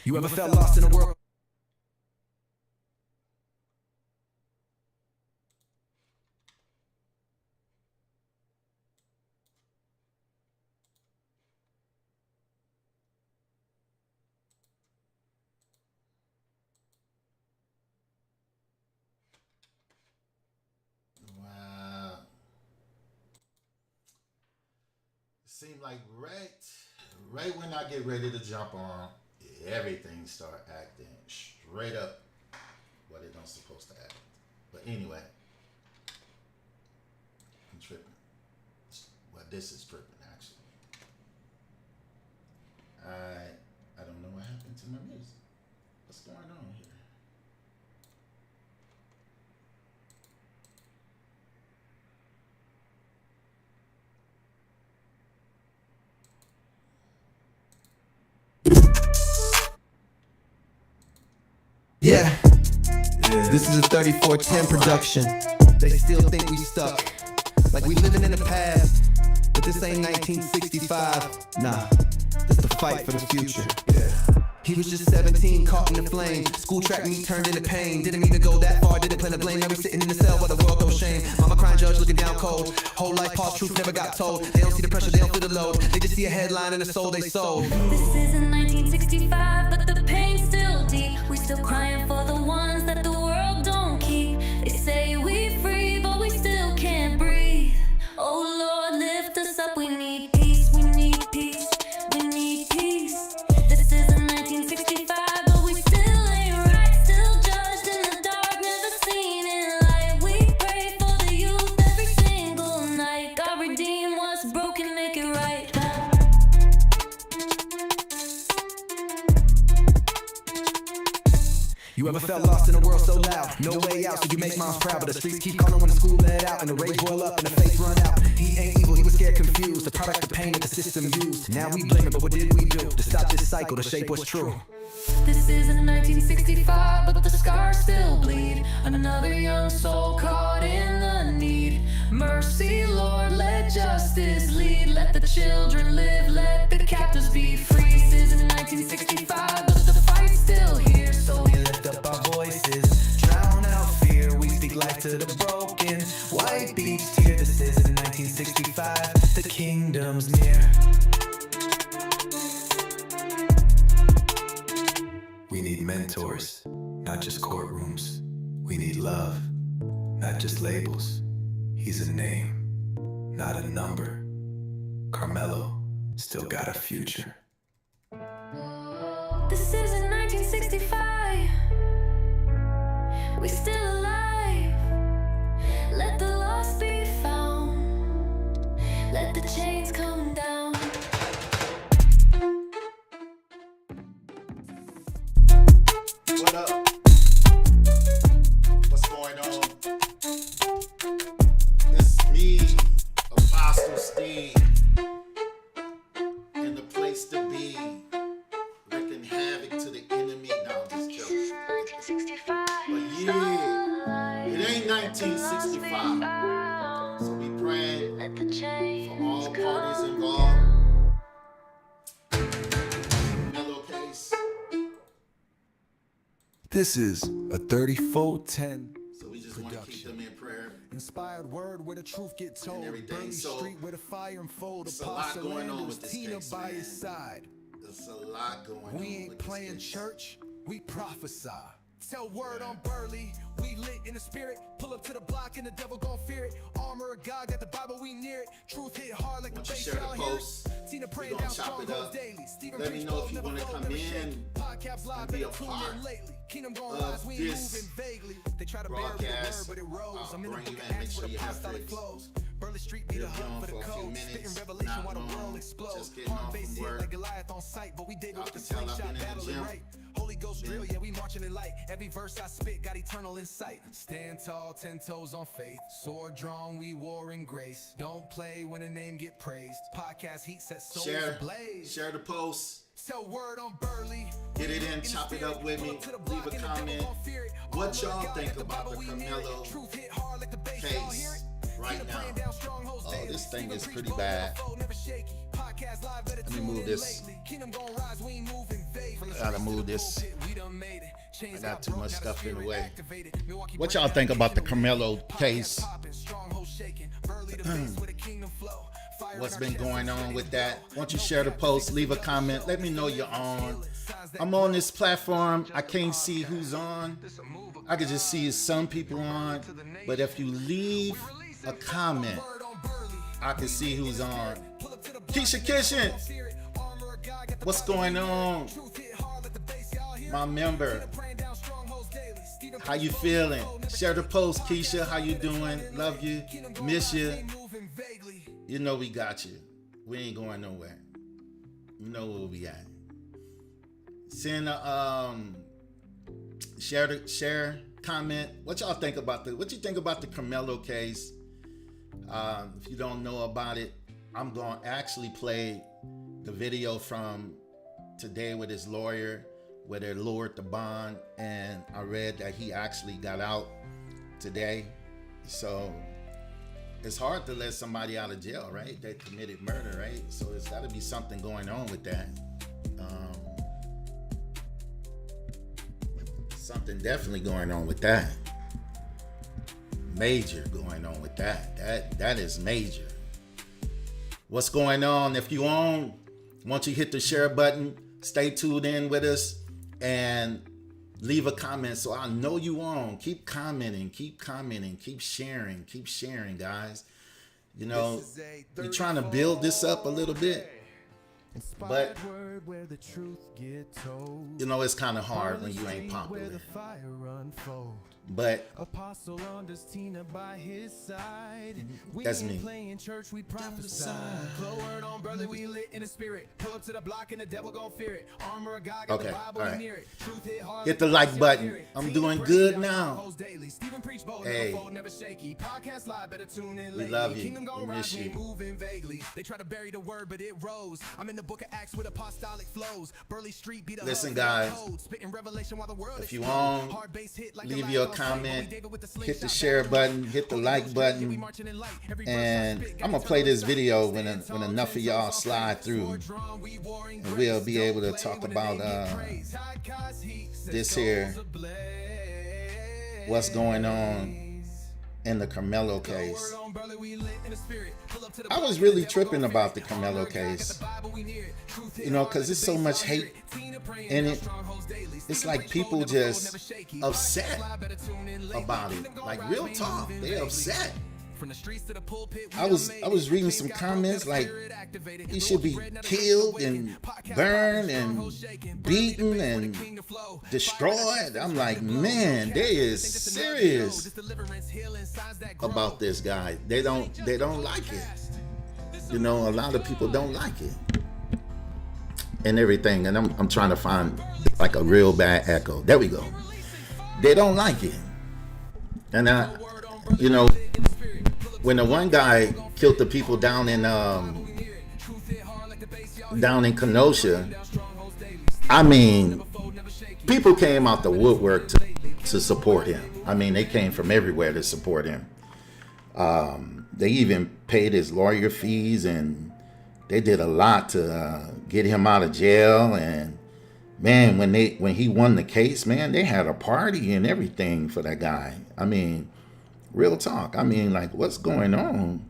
You ever felt lost in a world? Wow. It seemed like right when I get ready to jump on, everything start acting straight up what it don't supposed to act. But anyway, I'm tripping. Well, this is tripping actually. I don't know what happened to my music. What's going on here? Yeah. This is a 3410 production. They still think we stuck, like we living in the past. But this ain't 1965. Nah, this the fight for the future. He was just 17, caught in the flame. School track meet turned into pain. Didn't mean to go that far, didn't plan to blame. Now we sitting in the cell while the world goes shame. Mama crying, judge looking down cold. Whole life past truth never got told. They don't see the pressure, they don't feel the load. They just see a headline and the soul they sold. This isn't 1965, but the pain's still deep. We still crying for the ones that the world don't keep. They say we free, but we still can't breathe. Oh Lord, lift us up, we need peace, we need peace, we need peace. This isn't 1965, but we still ain't right. Still judged in the dark, never seen in light. We pray for the youth every single night. God redeem what's broken, make it right. You ever felt lost in a world so loud? No way out, so you make moms proud. But the streets keep calling when the school let out, and the rage boil up and the face run out. He ain't evil, he was scared, confused. The product of pain that the system used. Now we blame it, but what did we do to stop this cycle, to shape what's true? This isn't 1965, but the scars still bleed. Another young soul caught in the need. Mercy, Lord, let justice lead. Let the children live, let the captives be free. This isn't 1965, but the fight's still here. So we lift up our voices, drown out fear. We speak life to the broken. White beach tear. This isn't 1965, the kingdom's near. We need mentors, not just courtrooms. We need love, not just labels. He's a name, not a number. Karmelo still got a future. This isn't 1965. We still alive. Let the lost be found. Let the chains come down. What up? What's going on? This is me, Apostle Steve, in the place to be, wreaking havoc to the enemy. No, I'm just joking. But yeah, it ain't 1965. So we praying for all parties involved. Mellow case. This is a 3410 So we just want to keep them in prayer. inspired word where the truth get told. And everything. Burning So, street where the fire unfold. it's a lot going on with this Tina case, by man. his side. There's a lot going on. We ain't with this playing case. church, we prophesy. Tell word on Burley, we lit in the spirit. Pull up to the block and the devil gon' fear it. Armor of God, got the Bible, we near it. Truth hit hard like the Once you bass, share the y'all hear it. post, Tina we praying gonna down chop it strongholds up. daily. Stephen Let me preach know bold, if you never wanna fold, come never in shake. Podcasts live, and be been a tuned part in lately. Kingdom gon' of rise, we ain't this moving vaguely. They try to bury the word, broadcast. but it rose. I'll I'm in the bring book you of in, make Acts sure with you have apostolic this. flows. Burley Street be the We'll be hub on for the for a few code. minutes, Spitting revelation not while the long, world explodes. just getting Hard off face from hit work. like Goliath on sight, but we did it Y'all with the can tell I've slingshot been in the battling gym. right. Holy Ghost drill, yeah, we marching in light. Every verse I spit got eternal insight. Stand tall, 10 toes on faith. Sword drawn, we war in grace. Don't play when a name get praised. Podcast heat set souls ablaze. Share the post. Tell word on Burley. Get it in, chop it up with me. Leave a comment. What y'all think about the Karmelo case right now? Oh, this thing is pretty bad. Let me move this Gotta move this. I got too much stuff in the way. What y'all think about the Karmelo case? What's been going on with that? Why don't you share the post, leave a comment, let me know you're on. I'm on this platform. I can't see who's on. I can just see some people on. But if you leave a comment, I can see who's on. Keisha Kitchen, what's going on? My member, how you feeling? Share the post, Keisha. How you doing? Love you. Miss you. You know we got you. We ain't going nowhere. You know where we at. Send a share comment. What y'all think about what you think about the Karmelo case? If you don't know about it, I'm going to actually play the video from today with his lawyer where they lowered the bond, and I read that he actually got out today. So it's hard to let somebody out of jail, right? They committed murder, right? So it's got to be something going on with that. Something definitely going on with that. Major going on with that. That is major. What's going on? If you on, once you hit the share button, stay tuned in with us and leave a comment so I know you on. Keep commenting, keep sharing, guys. You know, you're trying to build this up a little bit, but you know, it's kind of hard when you ain't popular. But that's me. Okay, all right. Hit the like button. I'm doing good now. Hey, we love you. We miss you. They try to bury the word, but it rose. I'm in the book of Acts with apostolic flows. Burley Street beat. Listen, guys, if you on, leave your comment, hit the share button, hit the like button, and I'm gonna play this video when enough of y'all slide through, and we'll be able to talk about this here, what's going on in the Karmelo case. I was really tripping about the Karmelo case, you know, because there's so much hate in it. It's like people just upset about it. Like, real talk, they upset. I was reading some comments like he should be killed and burned and beaten and destroyed. I'm like, man, they is serious about this guy. They don't like it. You know, a lot of people don't like it and everything. And I'm trying to find like a real bad echo. There we go. They don't like it. And you know, when the one guy killed the people down in Kenosha, I mean, people came out the woodwork to support him. I mean, they came from everywhere to support him. They even paid his lawyer fees, and they did a lot to get him out of jail. And man, when he won the case, man, they had a party and everything for that guy. I mean, real talk. I mean, like, what's going on?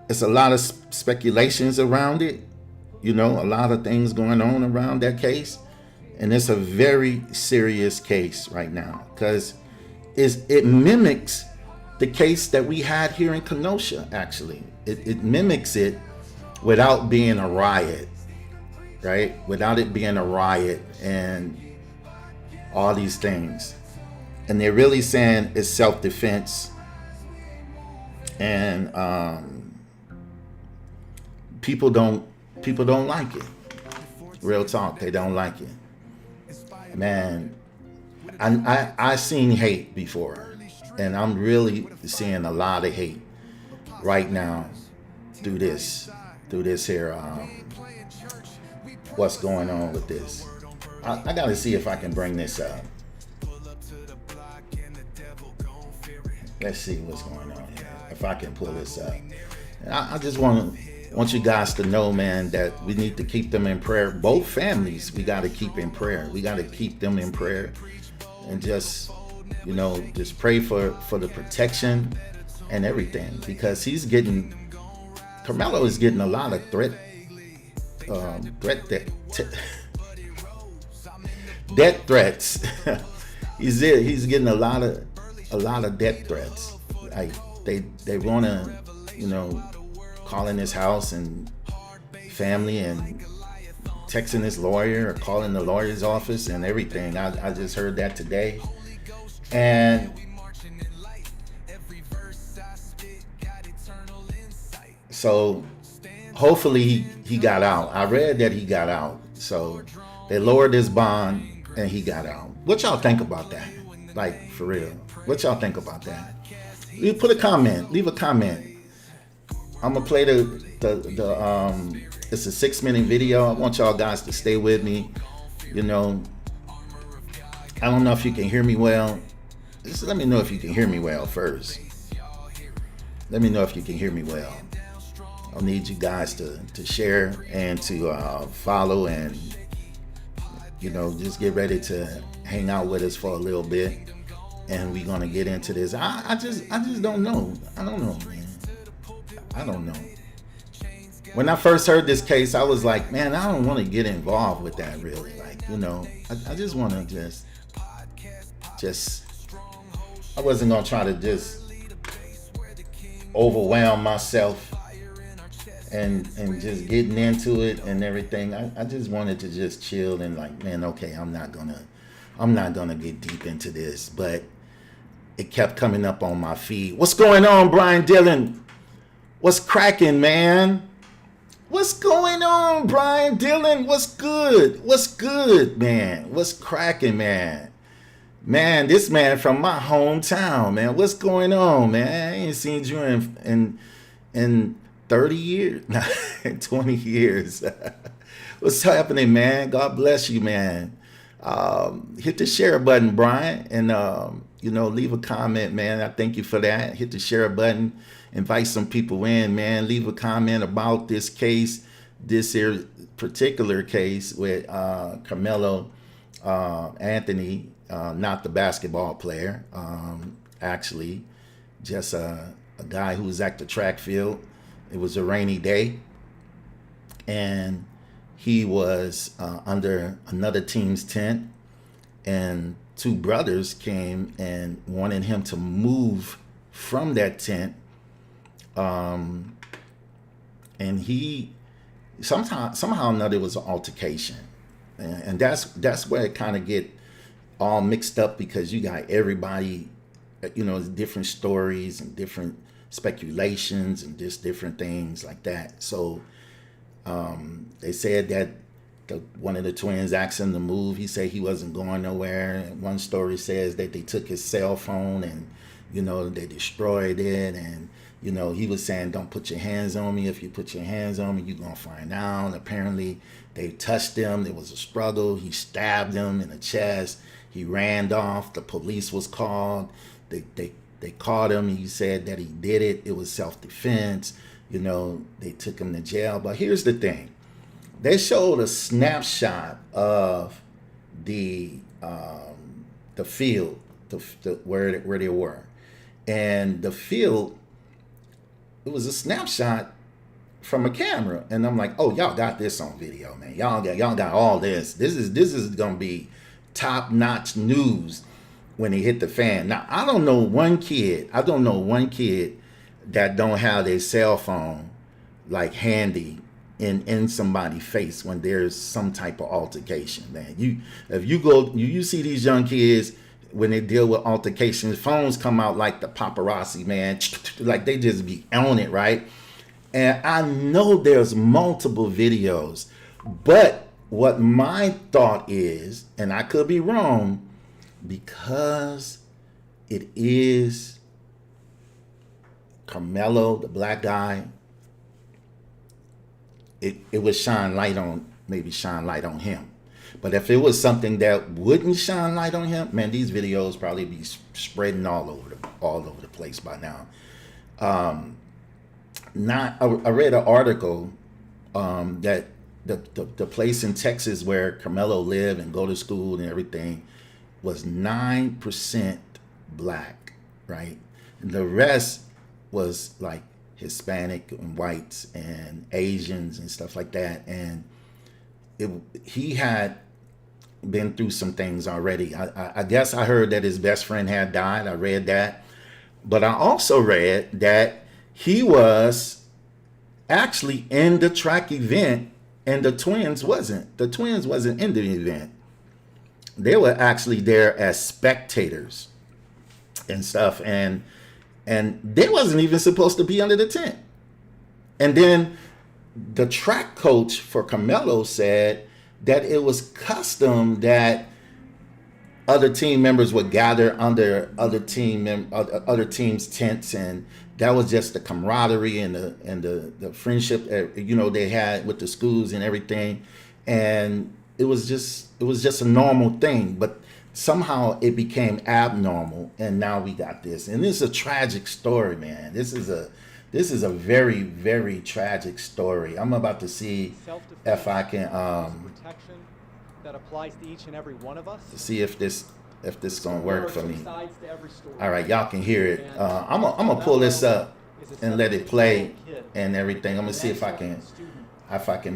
It's a lot of speculations around it. You know, a lot of things going on around that case. And it's a very serious case right now because it mimics the case that we had here in Kenosha, actually. It mimics it without being a riot, right? Without it being a riot and all these things. And they're really saying it's self-defense. And people don't like it. Real talk, they don't like it. Man, I seen hate before, and I'm really seeing a lot of hate right now through this here. What's going on with this? I gotta see if I can bring this up. Let's see what's going on here. If I can pull this up, I just want want you guys to know, man, that we need to keep them in prayer. Both families, we got to keep in prayer. We got to keep them in prayer, and just, you know, just pray for the protection and everything, because Karmelo is getting a lot of death threats. he's getting a lot of death threats. Like they want to, you know, call in his house and family and texting his lawyer or calling the lawyer's office and everything. I just heard that today. And so hopefully he got out. I read that he got out. So they lowered his bond and he got out. What y'all think about that? Like, for real. What y'all think about that? You put a comment. Leave a comment. I'm gonna play the it's a 6-minute video. I want y'all guys to stay with me. You know, I don't know if you can hear me well. Just let me know if you can hear me well first. Let me know if you can hear me well. I'll need you guys to share and to follow, and, you know, just get ready to hang out with us for a little bit, and we're gonna get into this. I just don't know. I don't know, man. I don't know. When I first heard this case, I was like, man, I don't want to get involved with that, really. Like, you know, I just want to just I wasn't gonna try to just overwhelm myself and just getting into it and everything. I just wanted to just chill and, like, man, okay, I'm not gonna get deep into this. But it kept coming up on my feed. What's going on, Brian Dillon? What's cracking, man? What's going on, Brian Dillon? What's good? What's good, man? What's cracking, man? Man, this man from my hometown, man. What's going on, man? I ain't seen you in 30 years, 20 years. What's happening, man? God bless you, man. Hit the share button, Brian, and you know, leave a comment, man. I thank you for that. Hit the share button. Invite some people in, man. Leave a comment about this case, this here particular case with Karmelo Anthony, not the basketball player, actually, just a guy who was at the track field. It was a rainy day, and he was under another team's tent, and two brothers came and wanted him to move from that tent. And he somehow or another, it was an altercation, and that's where it kind of get all mixed up, because you got everybody, you know, different stories and different speculations and just different things like that. So they said that one of the twins asked him to move. He said he wasn't going nowhere. And one story says that they took his cell phone and, you know, they destroyed it. And, you know, he was saying, don't put your hands on me. If you put your hands on me, you're going to find out. Apparently, they touched him. There was a struggle. He stabbed him in the chest. He ran off. The police was called. They caught him. He said that he did it. It was self-defense. You know, they took him to jail. But here's the thing. They showed a snapshot of the field, where they were. And the field, it was a snapshot from a camera. And I'm like, oh, y'all got this on video, man. Y'all got all this. This is gonna be top-notch news when he hit the fan. Now, I don't know one kid that don't have their cell phone like handy in somebody's face when there's some type of altercation, man. If you see these young kids when they deal with altercations, phones come out like the paparazzi, man. Like they just be on it, right? And I know there's multiple videos, but what my thought is, and I could be wrong, because it is Karmelo, the black guy, it would shine light on him. But if it was something that wouldn't shine light on him, man, these videos probably be spreading all over the place by now. I read an article that the place in Texas where Carmelo lived and go to school and everything was 9% black, right? And the rest was like Hispanic and whites and Asians and stuff like that. And he had been through some things already. I guess I heard that his best friend had died. I read that. But I also read that he was actually in the track event and the twins wasn't. The twins wasn't in the event. They were actually there as spectators and stuff. And they wasn't even supposed to be under the tent. And then the track coach for Karmelo said that it was custom that other team members would gather under other teams' tents, and that was just the camaraderie and the friendship that, they had with the schools and everything, and it was just a normal thing. But somehow it became abnormal, and now we got this, and this is a tragic story, man. This is a very, very tragic story. I'm about to see if I can protection that applies to each and every one of us. to see if this is gonna work for me. Sides to every story. All right, y'all can hear it. I'm gonna pull this up and let it play and everything. I'm gonna see if I can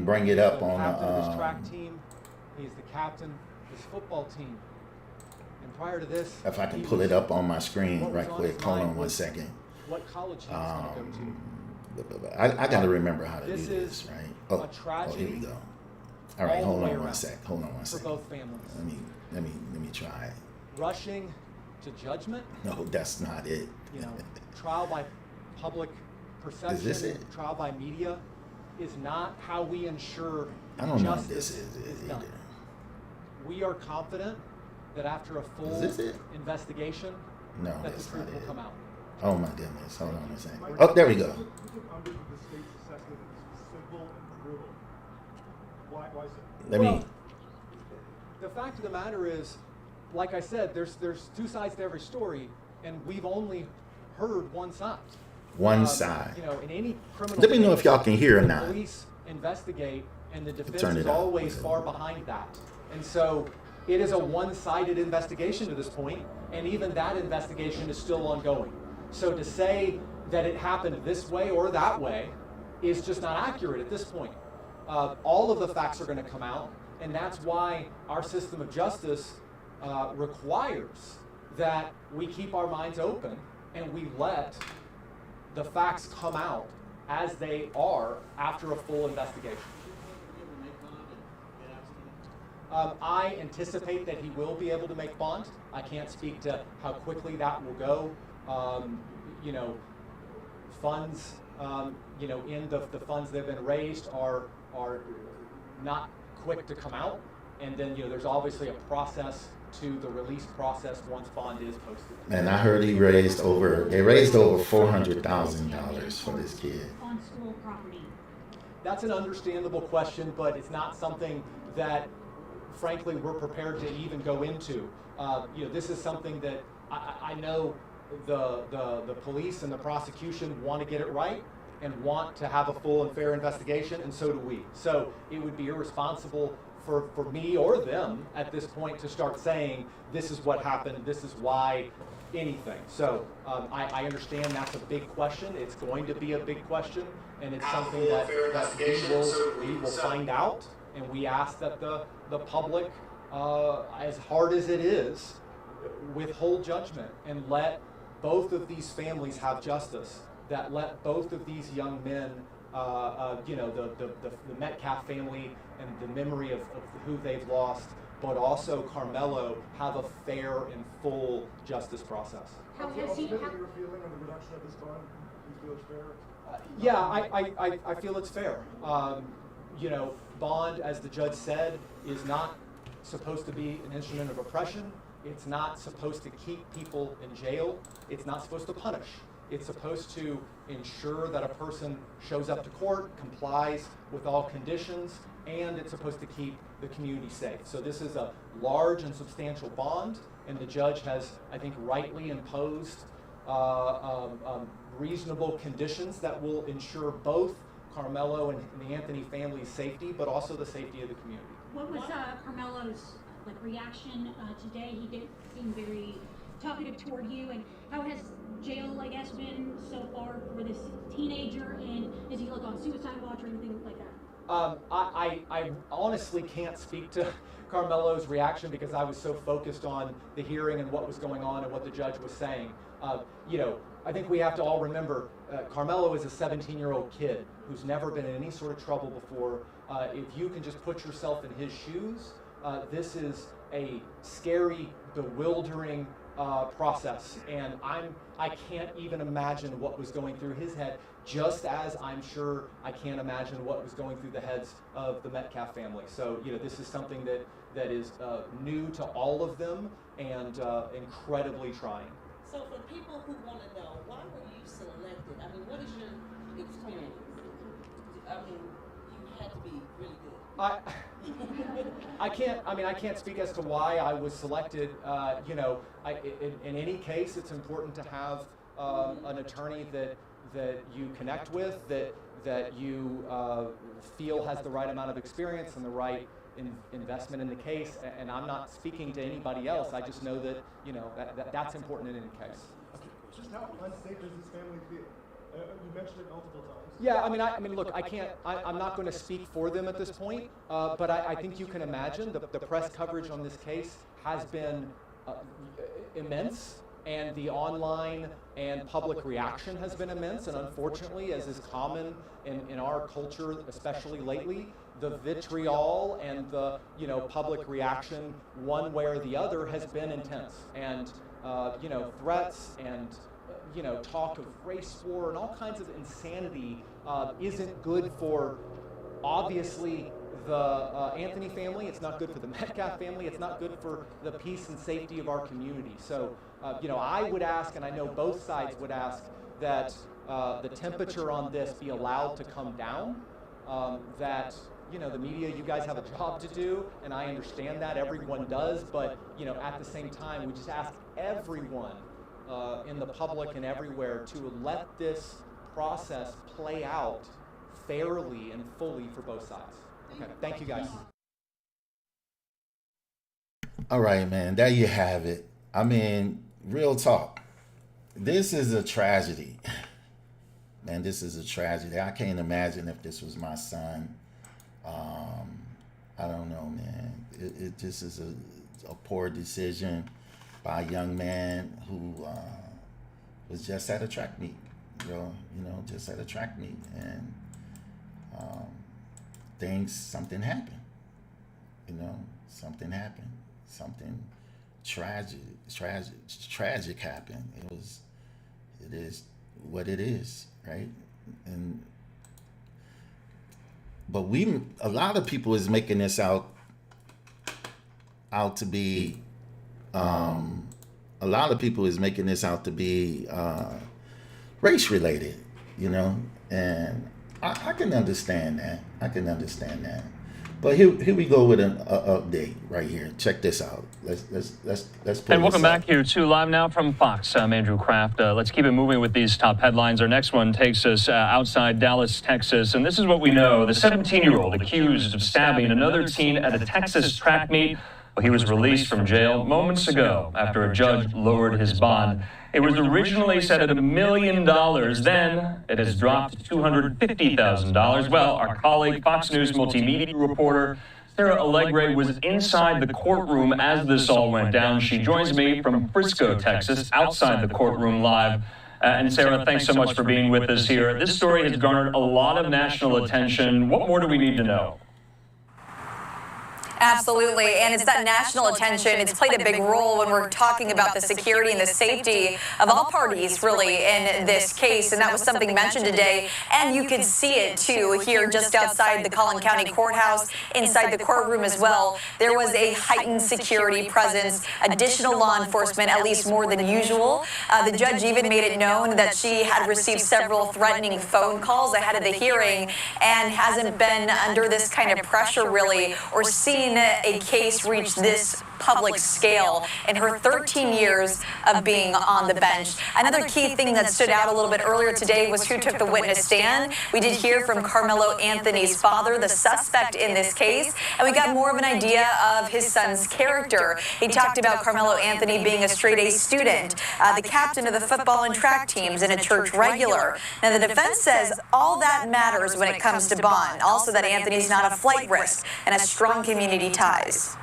bring it up on captain of his track team. He's the captain of his football team. And prior to this, if I can pull it up on my screen right quick. Hold on one second. what college he was going to go to. I gotta remember how to do This this, is right? a Oh, tragedy here we go. All right, all hold the way on one around sec. Hold on one for sec. both families. Let me try it. Rushing to judgment, No, that's not it. trial by public perception, Is this it? trial by media is not how we ensure I don't know if justice this is it done. either. We are confident that after a full this it? investigation, No, that the that's truth not will it. come out. Oh my goodness. Hold on a second. Oh, there we go. The state's assessment is simple and brutal. Why is it? Let me. Well, the fact of the matter is, like I said, there's two sides to every story, and we've only heard one side. One side. In any criminal Let me know case, if y'all can hear or the not. Police investigate, and the defense turn is it up. always far behind that. And so it is a one-sided investigation to this point, and even that investigation is still ongoing. So to say that it happened this way or that way is just not accurate at this point. All of the facts are going to come out, and that's why our system of justice requires that we keep our minds open and we let the facts come out as they are after a full investigation. I anticipate that he will be able to make bond. I can't speak to how quickly that will go. Funds, in the funds that have been raised are not quick to come out. And then, there's obviously a process to the release process once bond is posted. And I heard they raised over $400,000 for this kid. On school property. That's an understandable question, but it's not something that, frankly, we're prepared to even go into. This is something that I know the police and the prosecution want to get it right and want to have a full and fair investigation, and so do we. So it would be irresponsible for me or them at this point to start saying, this is what happened, this is why, anything. So I understand that's a big question. It's going to be a big question, and it's something that we will find out, and we ask that the public, as hard as it is, withhold judgment and let both of these families have justice, that let both of these young men, the Metcalf family and the memory of who they've lost, but also Karmelo, have a fair and full justice process. How has he? Your feeling on the reduction of this bond? Do you feel it's fair? Yeah, I feel it's fair. Bond, as the judge said, is not supposed to be an instrument of oppression. It's not supposed to keep people in jail. It's not supposed to punish. It's supposed to ensure that a person shows up to court, complies with all conditions, and it's supposed to keep the community safe. So this is a large and substantial bond, and the judge has, I think, rightly imposed reasonable conditions that will ensure both Karmelo and the Anthony family's safety, but also the safety of the community. What was Karmelo's reaction today? He didn't seem very talkative toward you, and how has jail, I guess, been so far for this teenager, and does he look on suicide watch or anything like that? I honestly can't speak to Karmelo's reaction because I was so focused on the hearing and what was going on and what the judge was saying. I think we have to all remember Karmelo is a 17-year-old kid who's never been in any sort of trouble before. If you can just put yourself in his shoes, this is a scary, bewildering process, and I can't even imagine what was going through his head, just as I'm sure I can't imagine what was going through the heads of the Metcalf family. So this is something that is new to all of them and incredibly trying. So for people who want to know, why were you selected? I mean, what is your experience? I mean, you had to be really good. I can't speak as to why I was selected. In any case, it's important to have an attorney that you connect with, that you feel has the right amount of experience and the right investment in the case. And I'm not speaking to anybody else. I just know that that's important in any case. Just how unsafe does this family feel? You mentioned it multiple times. Yeah, I mean, look, I'm not going to speak for them at this point, but I think you can imagine the press coverage on this case has been immense, and the online and public reaction has been immense, and unfortunately, as is common in our culture, especially lately, the vitriol and the public reaction one way or the other has been intense, and threats and talk of race war and all kinds of insanity isn't good for, obviously, the Anthony family. It's not good for the Metcalf family. It's not good for the peace and safety of our community. So, I would ask, and I know both sides would ask, that the temperature on this be allowed to come down, that the media, you guys have a job to do, and I understand that, everyone does, but at the same time, we just ask everyone in the public and everywhere to let this process play out fairly and fully for both sides. Okay, thank you guys. All right, man, there you have it. I mean, real talk. This is a tragedy. Man, this is a tragedy. I can't imagine if this was my son. I don't know, man. It just is a poor decision by a young man who was just at a track meet, just at a track meet, and something happened. Something happened. Something tragic happened. It is what it is, right? But a lot of people is making this out to be. A lot of people is making this out to be race related, and I can understand that. But here we go with an update right here. Check this out. Let's pull and welcome this back here to Live Now from Fox. I'm Andrew Kraft. Let's keep it moving with these top headlines. Our next one takes us outside Dallas, Texas, and this is what we know. The 17-year-old accused of stabbing another teen at a Texas track meet. Well, he was released from jail moments ago after a judge lowered his bond. It was originally set at $1 million. Then it has dropped to $250,000. Well, our colleague, Fox News multimedia reporter Sarah Allegre was inside the courtroom as this all went down. She joins me from Frisco, Texas, outside the courtroom live. And Sarah, thanks so much for being with us here. This story has garnered a lot of national attention. What more do we need to know? Absolutely, and it's that national attention. It's played a big role when we're talking about the security and the safety of all parties, really, in this case. And that was something mentioned today. And you could see it, too, here just outside the Collin County Courthouse, inside the courtroom as well. There was a heightened security presence, additional law enforcement, at least more than usual. The judge even made it known that she had received several threatening phone calls ahead of the hearing and hasn't been under this kind of pressure, really, or seen seen a case reach this public scale in her 13 years of being on the bench. Another key thing that stood out a little bit earlier today was who took the witness stand. We did hear from Karmelo Anthony's father, the suspect in this case, and we got more of an idea of his son's character. He talked about Karmelo Anthony being a straight-A student, the captain of the football and track teams, and a church regular. Now, the defense says all that matters when it comes to bond. Also, that Anthony's not a flight risk and has strong community ties.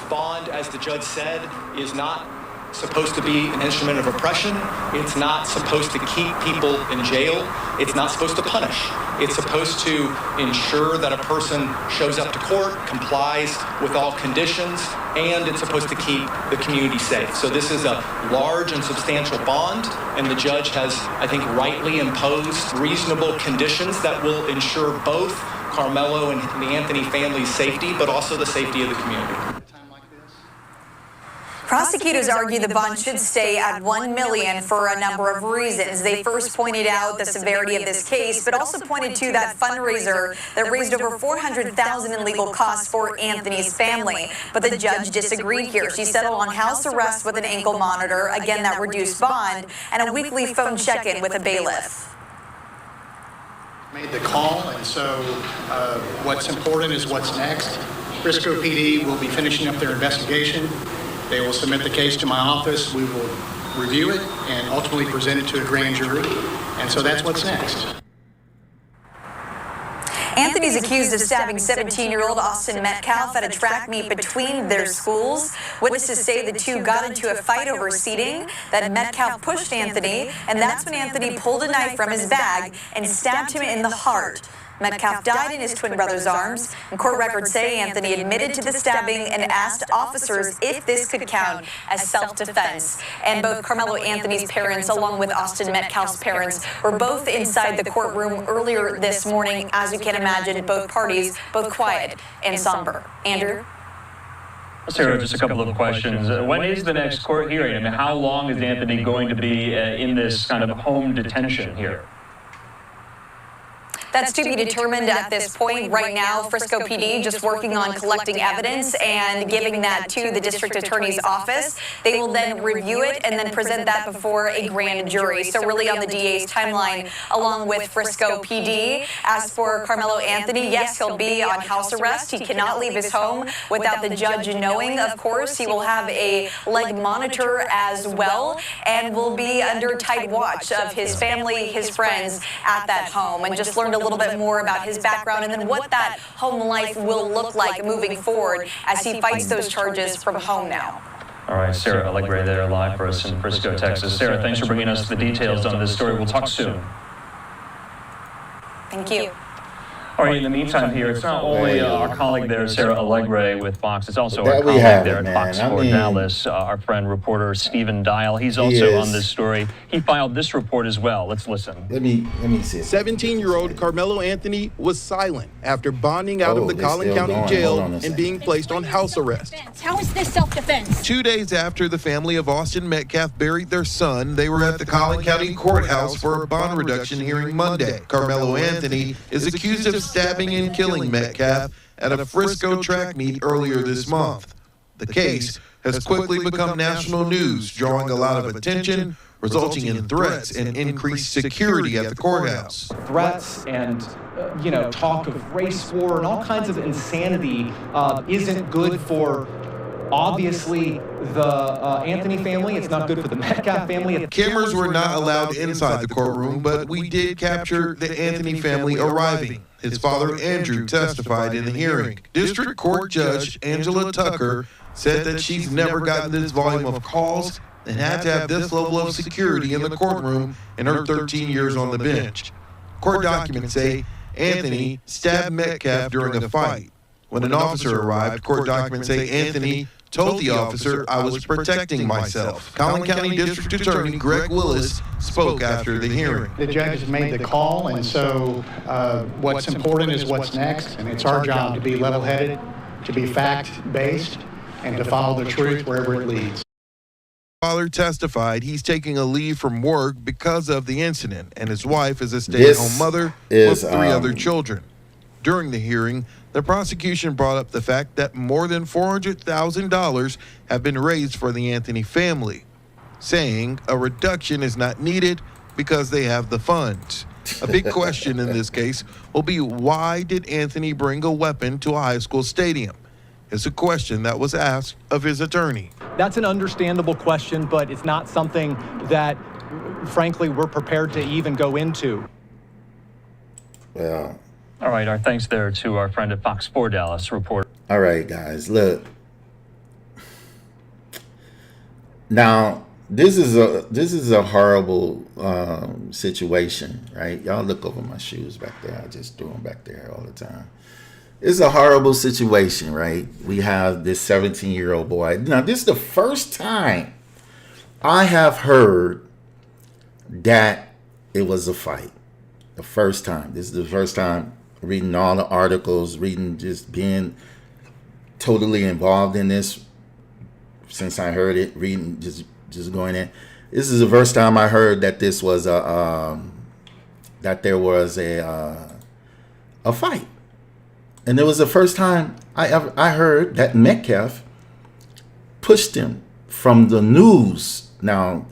Bond, as the judge said, is not supposed to be an instrument of oppression. It's not supposed to keep people in jail. It's not supposed to punish. It's supposed to ensure that a person shows up to court, complies with all conditions, and it's supposed to keep the community safe. So this is a large and substantial bond, and the judge has, I think, rightly imposed reasonable conditions that will ensure both Karmelo and the Anthony family's safety, but also the safety of the community. Prosecutors argue the bond should stay at $1 million for a number of reasons. They first pointed out the severity of this case, but also pointed to that fundraiser that raised over $400,000 in legal costs for Anthony's family. But the judge disagreed here. She settled on house arrest with an ankle monitor, again that reduced bond, and a weekly phone check-in with a bailiff. Made the call, and so what's important is what's next. Frisco PD will be finishing up their investigation. They will submit the case to my office. We will review it and ultimately present it to a grand jury. And so that's what's next. Anthony's accused of stabbing 17-year-old Austin Metcalf at a track meet between their schools. Witnesses say the two got into a fight over seating, that Metcalf pushed Anthony, and that's when Anthony pulled a knife from his bag and stabbed him in the heart. Metcalf died in his twin brother's arms, and court records say Anthony admitted to the stabbing and asked officers if this could count as self-defense. And both Karmelo Anthony's parents, along with Austin Metcalf's parents, were both inside the courtroom earlier this morning. As you can imagine, both parties, both quiet and somber. Andrew? Sarah, just a couple of questions. When is the next court hearing? I mean, how long is Anthony going to be in this kind of home detention here? That's to be determined at this point. Right now, Frisco PD just working on collecting evidence and giving that to the district attorney's office. They will then review it and then present that before a grand jury. So really on the DA's timeline, along with Frisco PD. As for Karmelo Anthony, yes, he'll be on house arrest. He cannot leave his home without the judge knowing, of course. He will have a leg monitor as well and will be under tight watch of his family, his friends at that home. And just learned a little bit more about his background and then what that home life will look like moving forward as he fights those charges from home now. All right, Sarah Allegre there live for us in Frisco, Texas. Sarah, thanks for bringing us the details on this story. We'll talk soon. Thank you. All right, in the meantime here, it's not only our colleague there, Sarah Allegre with Fox, it's also our colleague there at Fox Sports Dallas, our friend reporter Stephen Dial. He's also on this story. He filed this report as well. Let's listen. Let me see it. 17-year-old Karmelo Anthony was silent after bonding out of the Collin County Jail and being placed on house arrest. How is this self-defense? 2 days after the family of Austin Metcalf buried their son, they were at the Collin County Courthouse for a bond reduction hearing Monday. Karmelo Anthony is accused of stabbing and killing Metcalf at a Frisco track meet earlier this month. The case has quickly become national news, drawing a lot of attention, resulting in threats and increased security at the courthouse. Threats and, talk of race war and all kinds of insanity isn't good for, obviously, the Anthony family. It's not good for the Metcalf family. Cameras were not allowed inside the courtroom, but we did capture the Anthony family arriving. His father, Andrew, testified in the hearing. District Court Judge Angela Tucker said that she's never gotten this volume of calls and had to have this level of security in the courtroom in her 13 years on the bench. Court documents say Anthony stabbed Metcalf during a fight. When an officer arrived, court documents say Anthony told the officer, "I was protecting myself." Collin County District Attorney Greg Willis spoke after the hearing. The judge has made the call, and so what's important is what's next, and it's our job to be level-headed, to be fact-based, and to follow the truth wherever it leads. Father testified he's taking a leave from work because of the incident, and his wife is a stay-at-home mother with 3 other children. During the hearing, the prosecution brought up the fact that more than $400,000 have been raised for the Anthony family, saying a reduction is not needed because they have the funds. A big question in this case will be, why did Anthony bring a weapon to a high school stadium? It's a question that was asked of his attorney. That's an understandable question, but it's not something that, frankly, we're prepared to even go into. Well, all right, our thanks there to our friend at Fox 4 Dallas reporter. All right, guys, look. Now, this is a horrible situation, right? Y'all look over my shoes back there. I just threw them back there all the time. It's a horrible situation, right? We have this 17-year-old boy. Now, this is the first time I have heard that it was a fight. The first time. This is the first time reading all the articles, just being totally involved in this since I heard it, reading, just going in. This is the first time I heard that this was that there was a fight. And it was the first time I heard that Metcalf pushed him from the news. Now,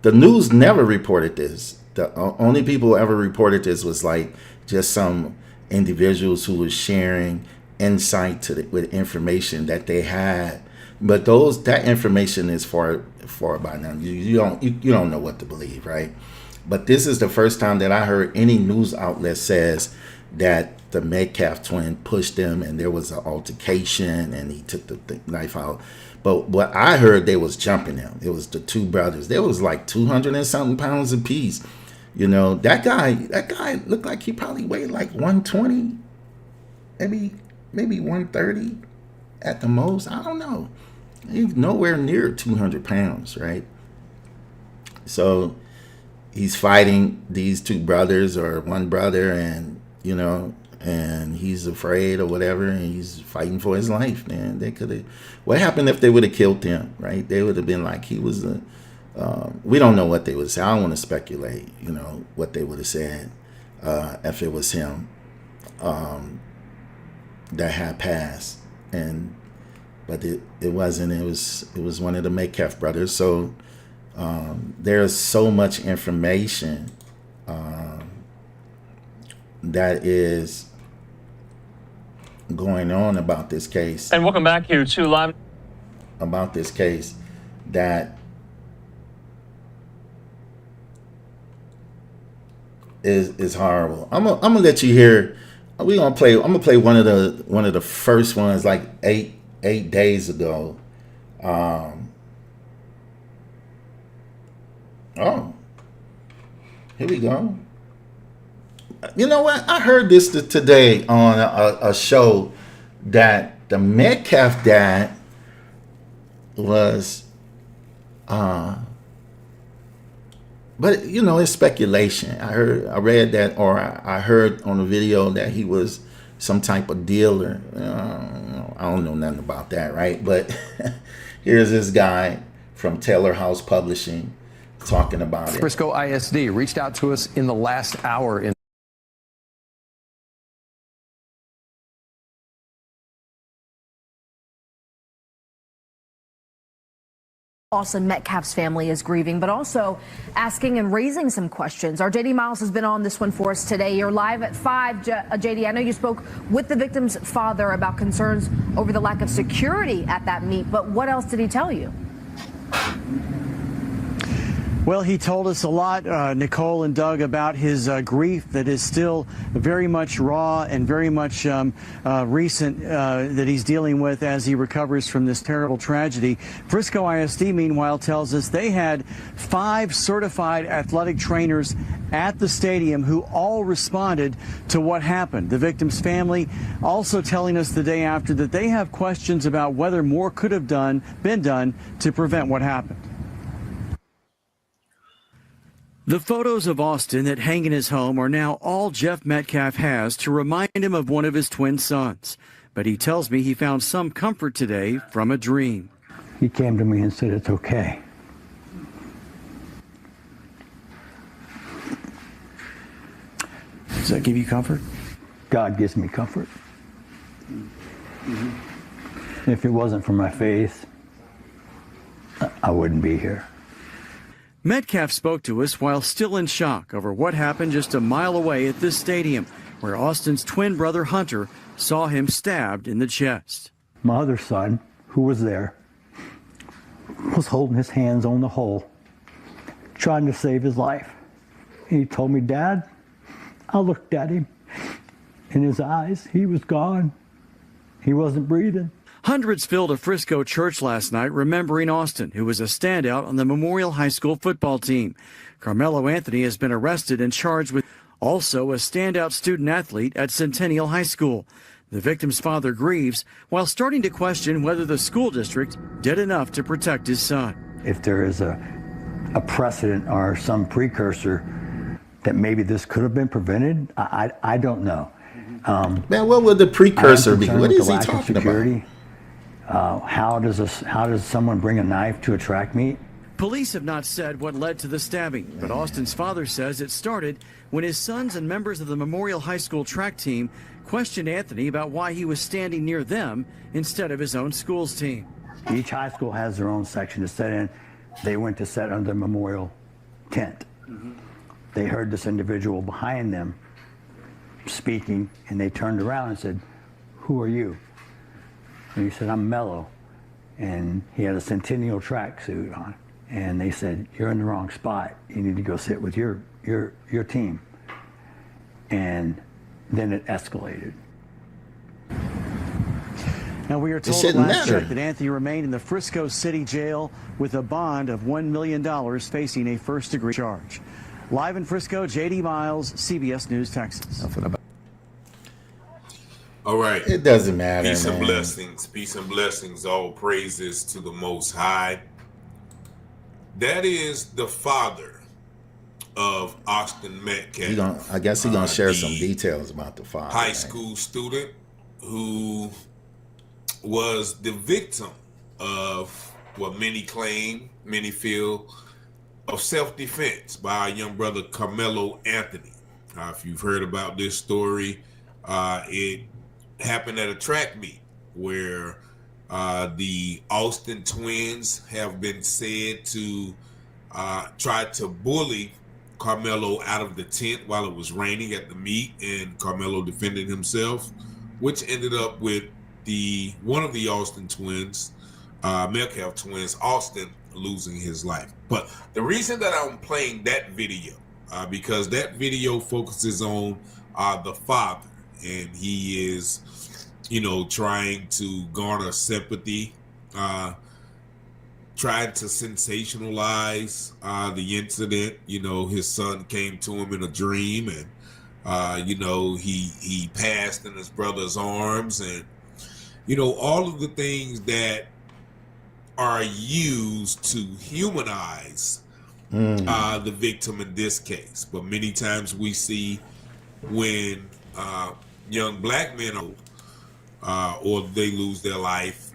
the news never reported this. The only people who ever reported this was like just some individuals who were sharing insight with information that they had. But that information is far by now. You don't know what to believe, right? But this is the first time that I heard any news outlet says that the Metcalf twin pushed him and there was an altercation and he took the knife out. But what I heard, they was jumping him. It was the two brothers. There was like 200 and something pounds apiece. You know, that guy looked like he probably weighed like 120, maybe 130 at the most. I don't know. He's nowhere near 200 pounds, right? So he's fighting these two brothers or one brother, and and he's afraid or whatever, and he's fighting for his life, man. They could have. What happened if they would have killed him, right? They would have been like, he was a. We don't know what they would say. I don't want to speculate, what they would have said if it was him that had passed, but it wasn't. It was one of the Metcalf brothers. So there's so much information that is going on about this case. And welcome back here to Live. About this case that is horrible. I'm gonna let you hear. I'm gonna play one of the first ones, like eight days ago. Oh, here we go. You know what? I heard this today on a show that the Metcalf dad was, but it's speculation. I read that, or I heard on the video that he was some type of dealer. I don't know nothing about that, right? But here's this guy from Taylor House Publishing talking about it. Frisco ISD reached out to us in the last hour. Also, Metcalf's family is grieving, but also asking and raising some questions. Our JD Miles has been on this one for us today. You're live at 5. JD, I know you spoke with the victim's father about concerns over the lack of security at that meet, but what else did he tell you? Well, he told us a lot, Nicole and Doug, about his grief that is still very much raw and very much recent that he's dealing with as he recovers from this terrible tragedy. Frisco ISD, meanwhile, tells us they had 5 certified athletic trainers at the stadium who all responded to what happened. The victim's family also telling us the day after that they have questions about whether more could have been done to prevent what happened. The photos of Austin that hang in his home are now all Jeff Metcalf has to remind him of one of his twin sons. But he tells me he found some comfort today from a dream. He came to me and said, "It's okay." Does that give you comfort? God gives me comfort. If it wasn't for my faith, I wouldn't be here. Metcalf spoke to us while still in shock over what happened just a mile away at this stadium, where Austin's twin brother Hunter saw him stabbed in the chest. My other son, who was there, was holding his hands on the hole, trying to save his life. And he told me, Dad, I looked at him. In his eyes, he was gone. He wasn't breathing. Hundreds filled a Frisco church last night remembering Austin, who was a standout on the Memorial High School football team. Karmelo Anthony has been arrested and charged with also a standout student athlete at Centennial High School. The victim's father grieves while starting to question whether the school district did enough to protect his son. If there is a precedent or some precursor that maybe this could have been prevented, I don't know. Man, what would the precursor be? What is he talking about? How does someone bring a knife to a track meet? Police have not said what led to the stabbing, but Austin's father says it started when his sons and members of the Memorial High School track team questioned Anthony about why he was standing near them instead of his own school's team. Each high school has their own section to sit in. They went to sit under the memorial tent. They heard this individual behind them speaking, and they turned around and said, "Who are you?" And he said, "I'm Mello." And he had a Centennial tracksuit on. And they said, "You're in the wrong spot. You need to go sit with your team." And then it escalated. Now, we are told last check that Anthony remained in the Frisco City Jail with a bond of $1 million, facing a first-degree charge. Live in Frisco, J.D. Miles, CBS News, Texas. All right. It doesn't matter. Peace and man. blessings. Peace and blessings. All praises to the Most High. That is the father of Austin Metcalf. I guess he's gonna share some details about the father. High school student who was the victim of what many claim, many feel, of self-defense by our young brother Karmelo Anthony. If you've heard about this story, it happened at a track meet where the Austin twins have been said to try to bully Karmelo out of the tent while it was raining at the meet, and Karmelo defended himself, which ended up with one of the Austin twins, Metcalf twins, Austin, losing his life. But the reason that I'm playing that video, because that video focuses on the father, and he is, trying to garner sympathy, trying to sensationalize the incident. His son came to him in a dream, and he passed in his brother's arms, and all of the things that are used to humanize the victim in this case. But many times we see when young black men or they lose their life,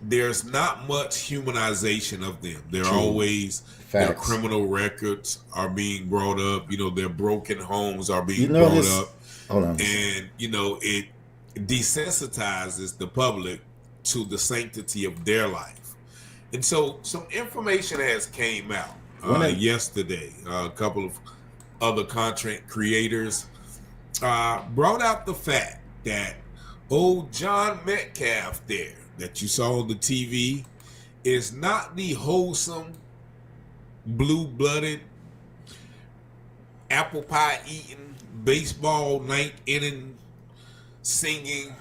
there's not much humanization of them. They're always, their criminal records are being brought up, their broken homes are being brought up. Hold on. And, it desensitizes the public to the sanctity of their life. And so some information has came out yesterday. A couple of other content creators brought out the fact that old John Metcalf there that you saw on the TV is not the wholesome, blue-blooded, apple pie eating, baseball ninth inning singing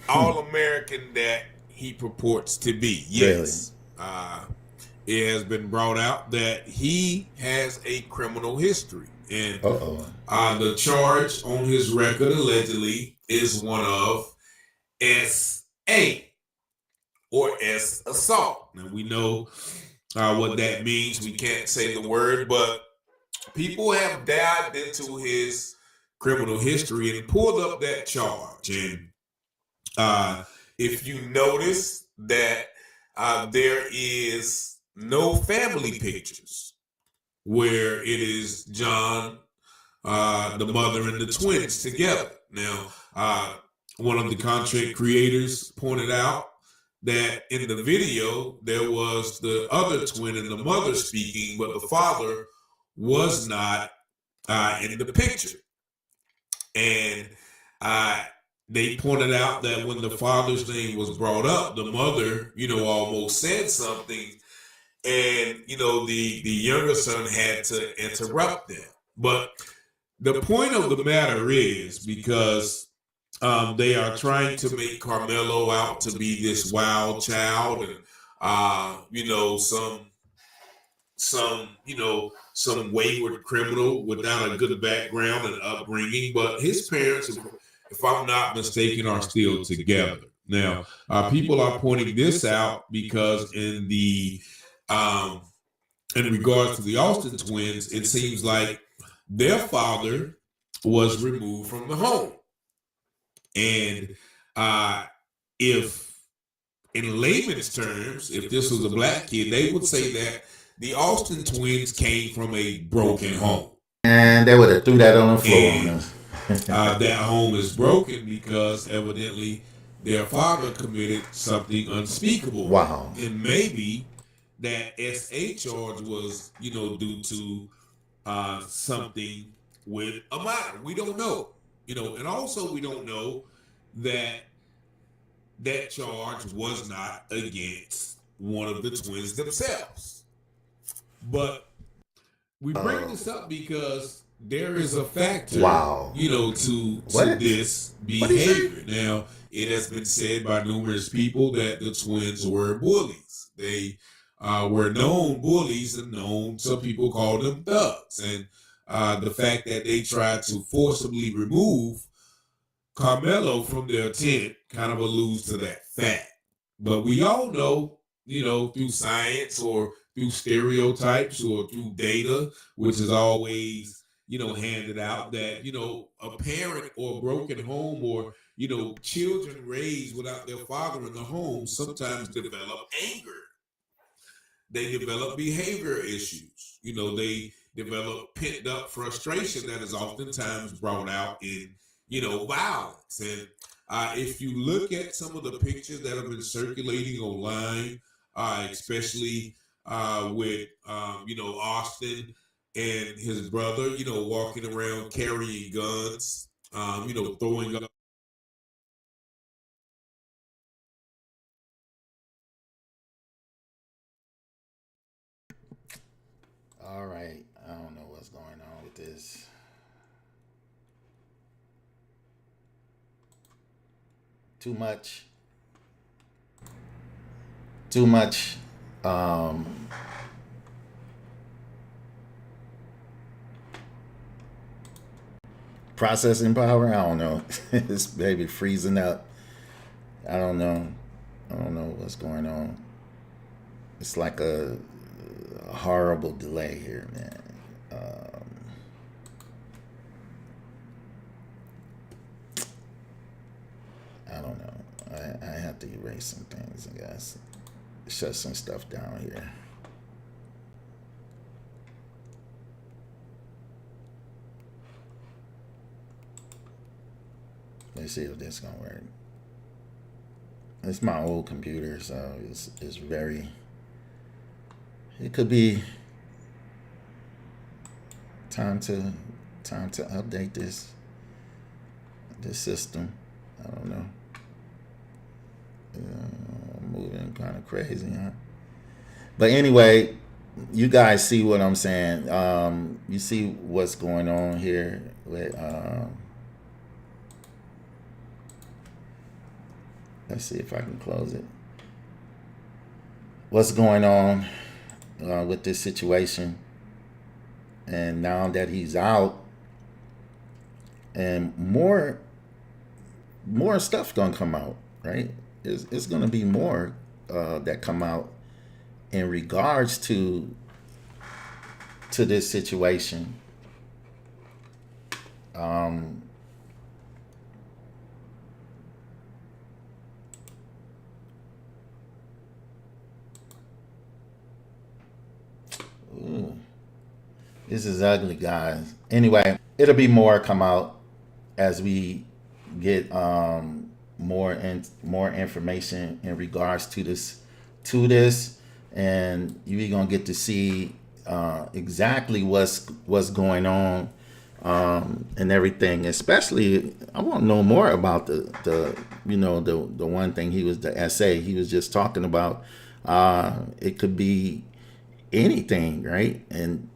All-American that he purports to be. Yes. It has been brought out that he has a criminal history. And the charge on his record allegedly is one of SA or S assault. Now we know what that means. We can't say the word, but people have dived into his criminal history and pulled up that charge. And if you notice that there is no family pictures where it is John, the mother, and the twins together. Now, one of the content creators pointed out that in the video, there was the other twin and the mother speaking, but the father was not in the picture. And they pointed out that when the father's name was brought up, the mother, almost said something. And, the younger son had to interrupt them. But the point of the matter is, because they are trying to make Karmelo out to be this wild child and, some wayward criminal without a good background and upbringing. But his parents, if I'm not mistaken, are still together. Now, people are pointing this out because in regards to the Austin twins, it seems like their father was removed from the home. And if, in layman's terms, if this was a black kid, they would say that the Austin twins came from a broken home. And they would have threw that on the floor. And, that home is broken because evidently their father committed something unspeakable. Wow. And maybe that SA charge was, due to something with a minor. We don't know. And also we don't know that that charge was not against one of the twins themselves. But we bring this up because there is a factor, to this behavior. Now, it has been said by numerous people that the twins were bullies. They were known bullies and some people call them thugs. And the fact that they tried to forcibly remove Karmelo from their tent kind of alludes to that fact. But we all know, through science or through stereotypes or through data, which is always, handed out, that, a parent or a broken home or, children raised without their father in the home sometimes develop anger. They develop behavior issues. They develop pent up frustration that is oftentimes brought out in, violence. And if you look at some of the pictures that have been circulating online, especially with, Austin and his brother, walking around carrying guns, throwing up. All right. I don't know what's going on with this. Too much. Processing power. I don't know. This baby freezing up. I don't know what's going on. It's like a horrible delay here, man. I don't know. I have to erase some things, I guess. Shut some stuff down here. Let's see if this is gonna work. It's my old computer, so it's very. It could be time to update this system. I don't know. I'm moving kind of crazy, huh? But anyway, you guys see what I'm saying. You see what's going on here with. Let's see if I can close it. What's going on with this situation? And now that he's out, and more stuff gonna come out, right? It's gonna be more that come out in regards to this situation. Ooh, this is ugly, guys. Anyway, it'll be more come out as we get more information in regards to this, and you're gonna get to see exactly what's going on and everything. Especially, I want to know more about the one thing the essay he was just talking about. It could be anything, right? And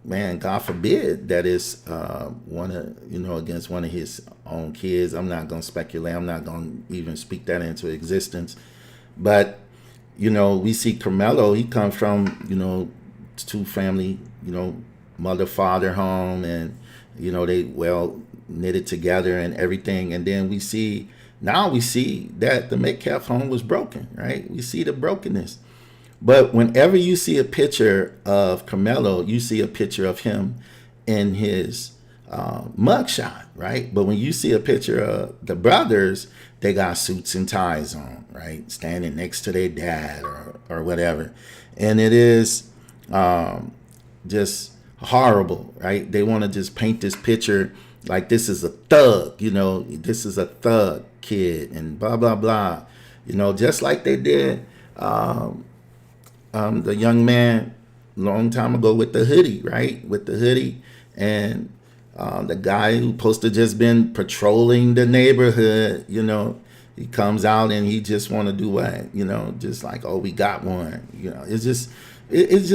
man, God forbid that is against one of his own kids. I'm not gonna speculate. I'm not gonna even speak that into existence. But we see Karmelo. He comes from two family, mother father home, and they well knitted together and everything. And then we see that the Metcalf home was broken, right? We see the brokenness. But whenever you see a picture of Karmelo, you see a picture of him in his mugshot, right? But when you see a picture of the brothers, they got suits and ties on, right? Standing next to their dad or whatever. And it is just horrible, right? They want to just paint this picture like this is a thug, this is a thug kid and blah, blah, blah. Just like they did the young man long time ago with the hoodie, right? With the hoodie, and the guy who supposed to just been patrolling the neighborhood, he comes out and he just want to do what, just like, oh, we got one, it's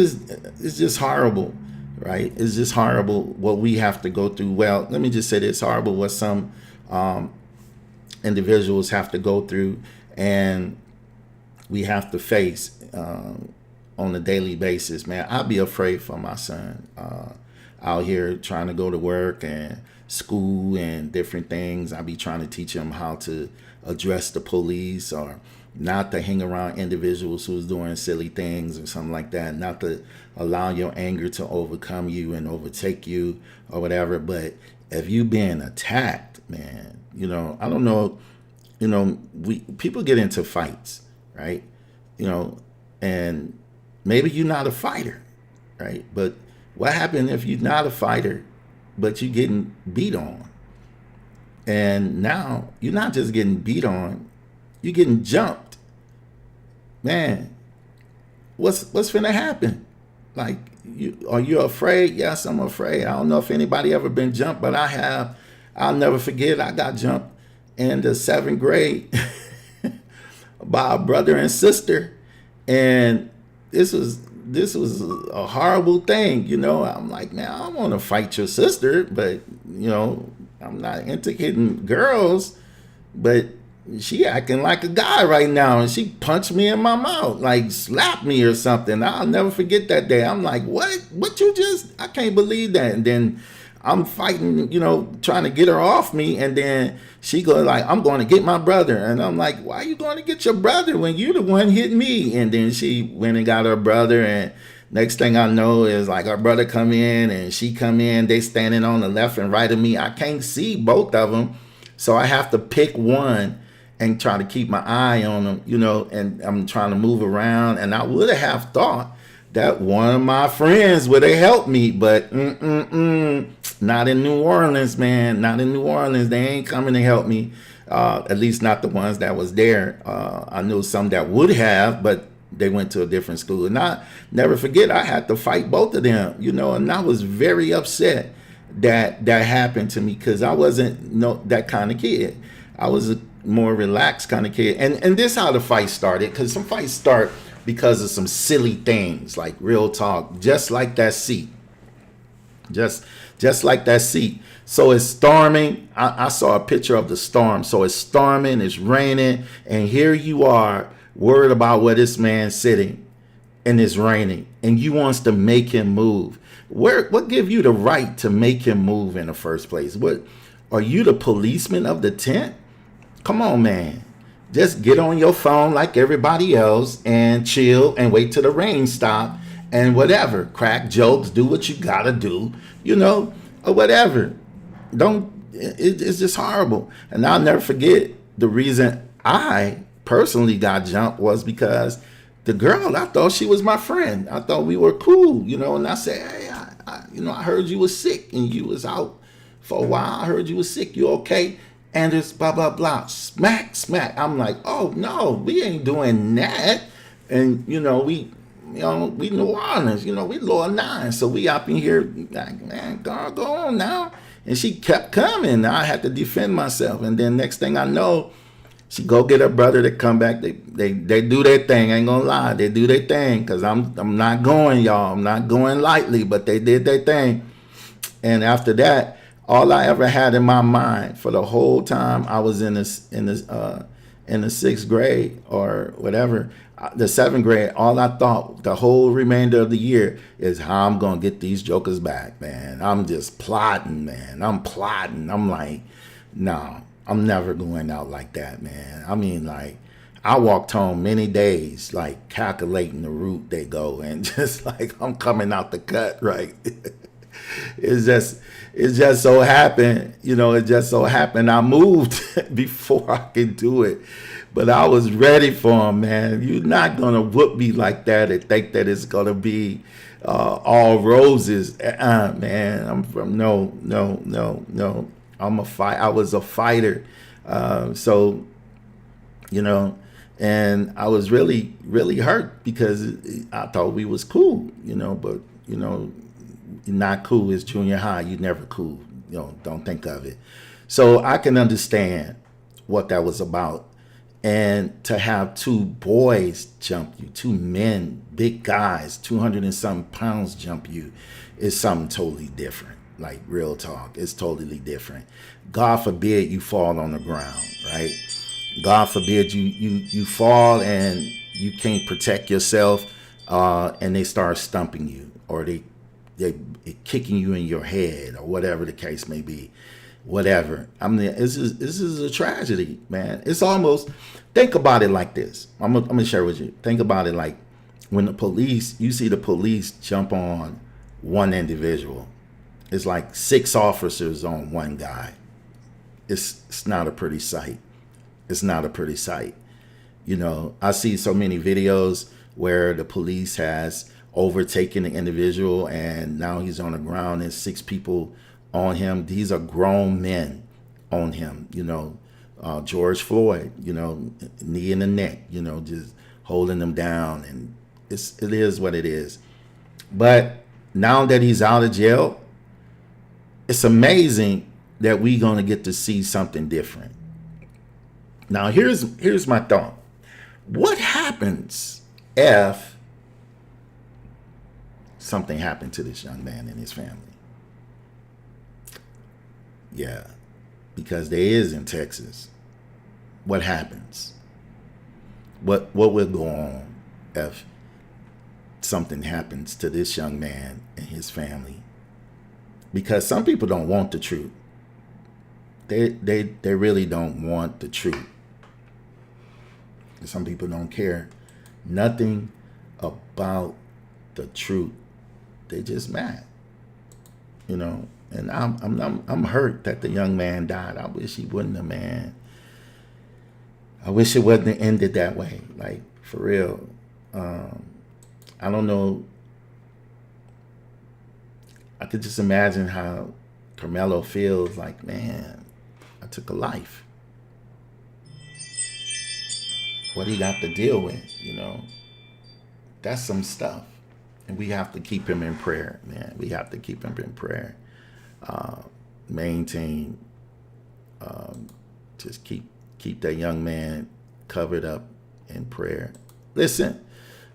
just horrible, right? It's just horrible what we have to go through. Well, let me just say this: horrible what some individuals have to go through, and we have to face on a daily basis. Man, I'd be afraid for my son out here trying to go to work and school and different things. I'd be trying to teach him how to address the police, or not to hang around individuals who's doing silly things or something like that, not to allow your anger to overcome you and overtake you or whatever. But if you being attacked, man, I don't know, people get into fights, right? And maybe you're not a fighter, right? But what happens if you're not a fighter, but you're getting beat on? And now you're not just getting beat on, you're getting jumped. Man, what's finna happen? Like, are you afraid? Yes, I'm afraid. I don't know if anybody ever been jumped, but I have. I'll never forget, I got jumped in the 7th grade by a brother and sister. And this was a horrible thing, I'm like, man, I don't want to fight your sister, but I'm not into hitting girls, but she acting like a guy right now, and she punched me in my mouth, like slapped me or something. I'll never forget that day. I'm like, what you just, I can't believe that. And then I'm fighting, trying to get her off me, and then she goes like, I'm going to get my brother. And I'm like, why are you going to get your brother when you the one hit me? And then she went and got her brother, and next thing I know is like her brother come in and she come in, they standing on the left and right of me. I can't see both of them, so I have to pick one and try to keep my eye on them, and I'm trying to move around. And I would have thought that one of my friends would have helped me, but not in New Orleans, man. Not in New Orleans. They ain't coming to help me. At least not the ones that was there. I knew some that would have, but they went to a different school. And I never forget, I had to fight both of them, and I was very upset that happened to me, because I wasn't that kind of kid. I was a more relaxed kind of kid. And this how the fight started, because some fights start because of some silly things, like real talk, just like that seat. Just like that seat. So it's storming. I saw a picture of the storm. So it's storming, it's raining, and here you are worried about where this man's sitting, and it's raining, and you wants to make him move. What give you the right to make him move in the first place? What, are you the policeman of the tent? Come on, man. Just get on your phone like everybody else and chill and wait till the rain stop and whatever. Crack jokes, do what you gotta do, or whatever. It's just horrible. And I'll never forget, the reason I personally got jumped was because the girl, I thought she was my friend. I thought we were cool, and I said, hey, I heard you was sick and you was out for a while. I heard you was sick. You okay? and it's blah, blah, blah, smack, smack. I'm like, oh, no, we ain't doing that. And, we New Orleans, we Lower 9. So we up in here, like, man, go on now. And she kept coming. I had to defend myself. And then next thing I know, she go get her brother to come back. They do their thing. I ain't gonna lie. They do their thing. Because I'm not going, y'all. I'm not going lightly. But they did their thing. And after that, all I ever had in my mind for the whole time I was in the 6th grade or whatever, the 7th grade, all I thought the whole remainder of the year is how I'm going to get these jokers back, man. I'm just plotting, man. I'm plotting. I'm like, no, I'm never going out like that, man. I mean, like, I walked home many days, like, calculating the route they go and just like, I'm coming out the cut, right? It just so happened, it just so happened I moved before I could do it. But I was ready for him, man. You're not going to whoop me like that and think that it's going to be all roses. Man, I'm from, no. I was a fighter. So, and I was really, really hurt because I thought we was cool, but, not cool is junior high. You never cool. Don't think of it. So I can understand what that was about. And to have 2 boys jump you, 2 men, big guys, 200 and something pounds jump you is something totally different. Like, real talk. It's totally different. God forbid you fall on the ground, right? God forbid you fall and you can't protect yourself and they start stumping you, or they kicking you in your head, or whatever the case may be. Whatever. I mean, this is a tragedy, man. It's almost, think about it like this. I'm gonna share with you. Think about it like when you see the police jump on one individual. It's like 6 officers on one guy. It's not a pretty sight. It's not a pretty sight. I see so many videos where the police has overtaken the individual and now he's on the ground and 6 people on him. These are grown men on him, George Floyd, knee in the neck, just holding them down, and it is what it is. But now that he's out of jail, it's amazing that we're going to get to see something different. Now, here's my thought. What happens if something happened to this young man and his family? Yeah, because they is in Texas. What happens? What will go on if something happens to this young man and his family? Because some people don't want the truth. They really don't want the truth. And some people don't care nothing about the truth. They just mad, And I'm hurt that the young man died. I wish he wouldn't have, man. I wish it wouldn't have ended that way. Like, for real. I don't know. I could just imagine how Karmelo feels like, man, I took a life. What he got to deal with, That's some stuff. And we have to keep him in prayer, man. We have to keep him in prayer. Maintain, just keep that young man covered up in prayer. Listen,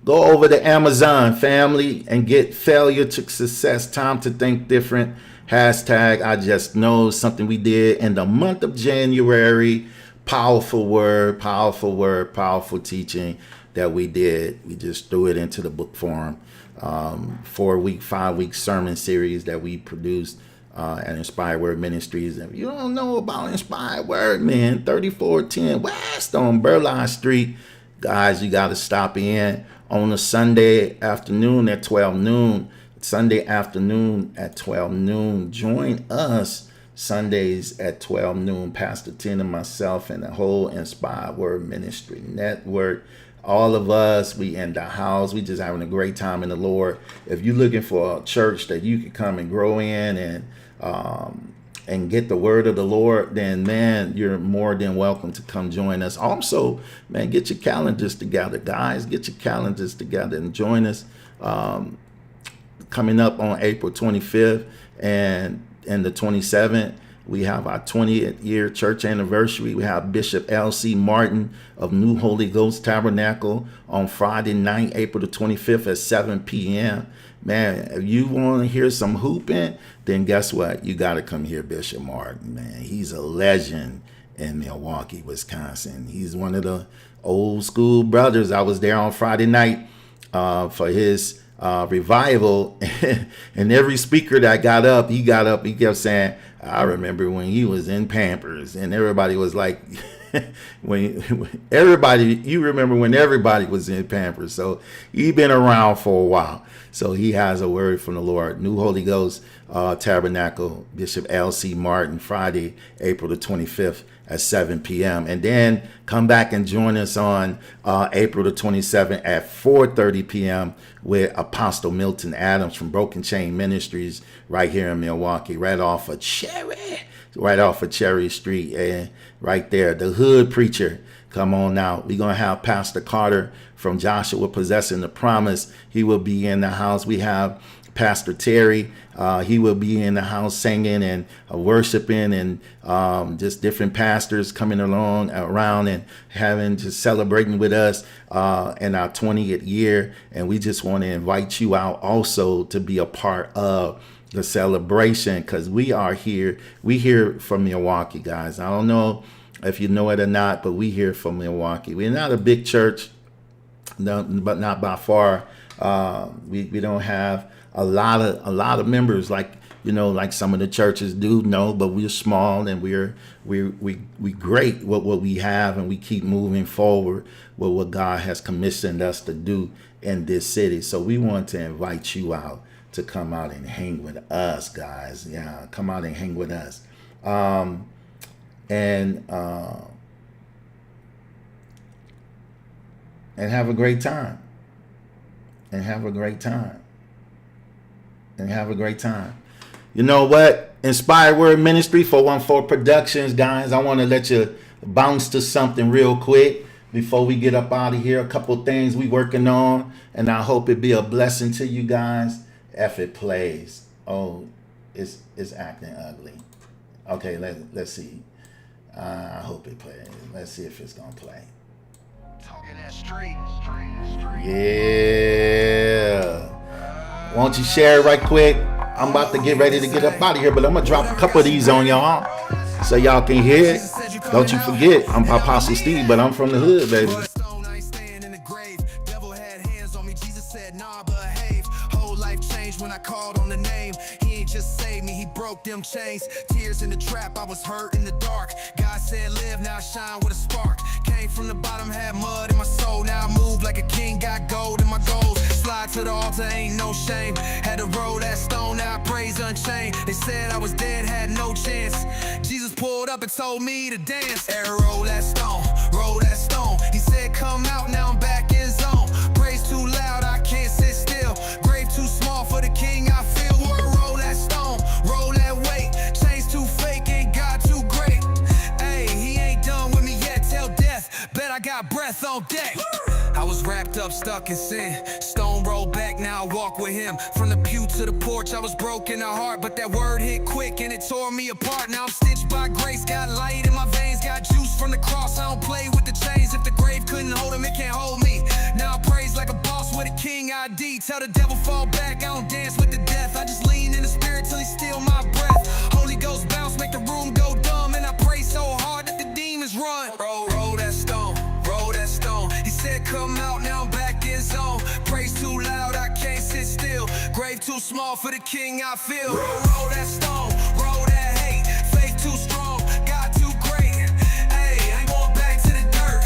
go over to Amazon, family, and get Failure to Success, Time to Think Different. Hashtag I Just Know, something we did in the month of January. Powerful word, powerful teaching that we did. We just threw it into the book form. 4-week, 5-week sermon series that we produced at Inspired Word Ministries. If you don't know about Inspired Word, man, 3410 West on Burleigh Street. Guys, you got to stop in on a Sunday afternoon at 12 noon. Sunday afternoon at 12 noon. Join us Sundays at 12 noon. Pastor Tim and myself and the whole Inspired Word Ministry Network. All of us, we in the house. We just having a great time in the Lord. If you're looking for a church that you can come and grow in and get the word of the Lord, then man, you're more than welcome to come join us. Also, man, get your calendars together, guys. Get your calendars together and join us. Coming up on April 25th and the 27th, we have our 20th year church anniversary. We have Bishop L.C. Martin of New Holy Ghost Tabernacle on Friday night, April the 25th at 7 p.m. Man, if you want to hear some hooping, then guess what? You got to come hear Bishop Martin, man. He's a legend in Milwaukee, Wisconsin. He's one of the old school brothers. I was there on Friday night for his revival, and every speaker that got up, he kept saying, I remember when he was in Pampers, and everybody was like, you remember when everybody was in Pampers. So he's been around for a while. So he has a word from the Lord. New Holy Ghost Tabernacle, Bishop L.C. Martin, Friday, April the 25th at 7 p.m. And then come back and join us on April the 27th at 4:30 p.m. with Apostle Milton Adams from Broken Chain Ministries right here in Milwaukee, right off of Cherry Street, and right there, the hood preacher. Come on out. We're going to have Pastor Carter from Joshua Possessing the Promise. He will be in the house. We have Pastor Terry. He will be in the house singing and worshiping, and just different pastors coming around and just celebrating with us in our 20th year. And we just want to invite you out also to be a part of the celebration, because we are here. We here from Milwaukee, guys. I don't know if you know it or not, but we here from Milwaukee. We're not a big church, no, but not by far. We don't have a lot of members like some of the churches do. No, but we're small, and we great what we have, and we keep moving forward with what God has commissioned us to do in this city. So we want to invite you out to come out and hang with us, guys. Yeah, come out and hang with us. And have a great time. And have a great time. And have a great time. You know what? Inspired Word Ministry, 414 Productions, guys. I want to let you bounce to something real quick before we get up out of here. A couple things we working on, and I hope it be a blessing to you guys. If it plays. Oh, it's acting ugly. Okay, let's see. I hope it plays. Let's see if it's gonna play. Talking that street. Yeah. Won't you share it right quick? I'm about to get ready to get up out of here, but I'm gonna drop a couple of these on y'all so y'all can hear it. Don't you forget, I'm Apostle Steve, but I'm from the hood, baby. When I called on the name, he ain't just saved me, he broke them chains. Tears in the trap, I was hurt in the dark. God said live, now I shine with a spark. Came from the bottom, had mud in my soul. Now I move like a king, got gold in my goals. Slide to the altar, ain't no shame. Had to roll that stone, now I praise unchained. They said I was dead, had no chance. Jesus pulled up and told me to dance. Roll that stone, roll that stone. He said come out, now I'm back in zone. Praise too loud, I can't sit still. Grave too small for the king, I feel. Roll that stone, roll that weight. Chains too fake, ain't God too great. Ayy, he ain't done with me yet, tell death. Bet I got breath on deck. I was wrapped up, stuck in sin. Stone rolled back, now I walk with him. From the pew to the porch, I was broken at heart. But that word hit quick and it tore me apart. Now I'm stitched by grace, got light in my veins. Got juice from the cross, I don't play with the chains. If the grave couldn't hold him, it can't hold me. Now I praise like a boss with a king ID. Tell the devil fall back, I don't dance with the death. I just lean in the spirit till he steal my breath. Holy Ghost bounce, make the room go dumb. And I pray so hard that the demons run. Roll that stone, roll that stone. He said come out, now I'm back in zone. Praise too loud, I can't sit still. Grave too small for the king, I feel. Roll that stone, roll that hate. Faith too strong, God too great. Hey, I ain't going back to the dirt.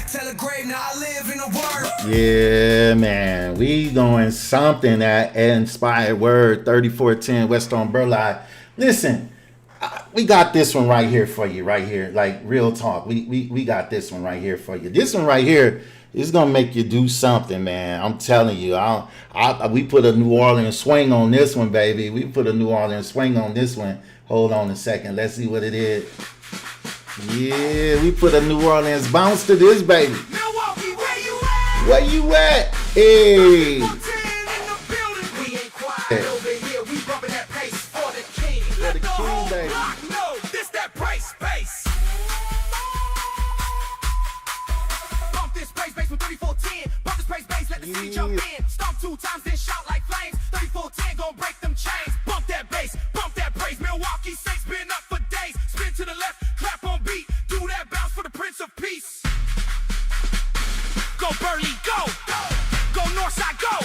Tell the grave, now I live in the word. Yeah, man. We doing something at Inspired Word 3410 West on Burleigh. Listen, we got this one right here for you, right here. Like real talk. We got this one right here for you. This one right here is gonna make you do something, man. I'm telling you. We put a New Orleans swing on this one, baby. We put a New Orleans swing on this one. Hold on a second. Let's see what it is. Yeah, we put a New Orleans bounce to this, baby. Milwaukee, where you at? Where you at? Hey. We ain't quiet over here. We bumping that pace for the king. For the king, baby. No, this that price space. Bump this price base from 3410. Bump this price base, let the city jump in. Stomp 2 times, then shout like flames. 3410 gon' break them chains. Bump that bass, bump that praise. Milwaukee Saints been up for days. Spin to the left, clap on beat. Do that bounce for the Prince of Peace. Go Burley, go. Go Northside, go.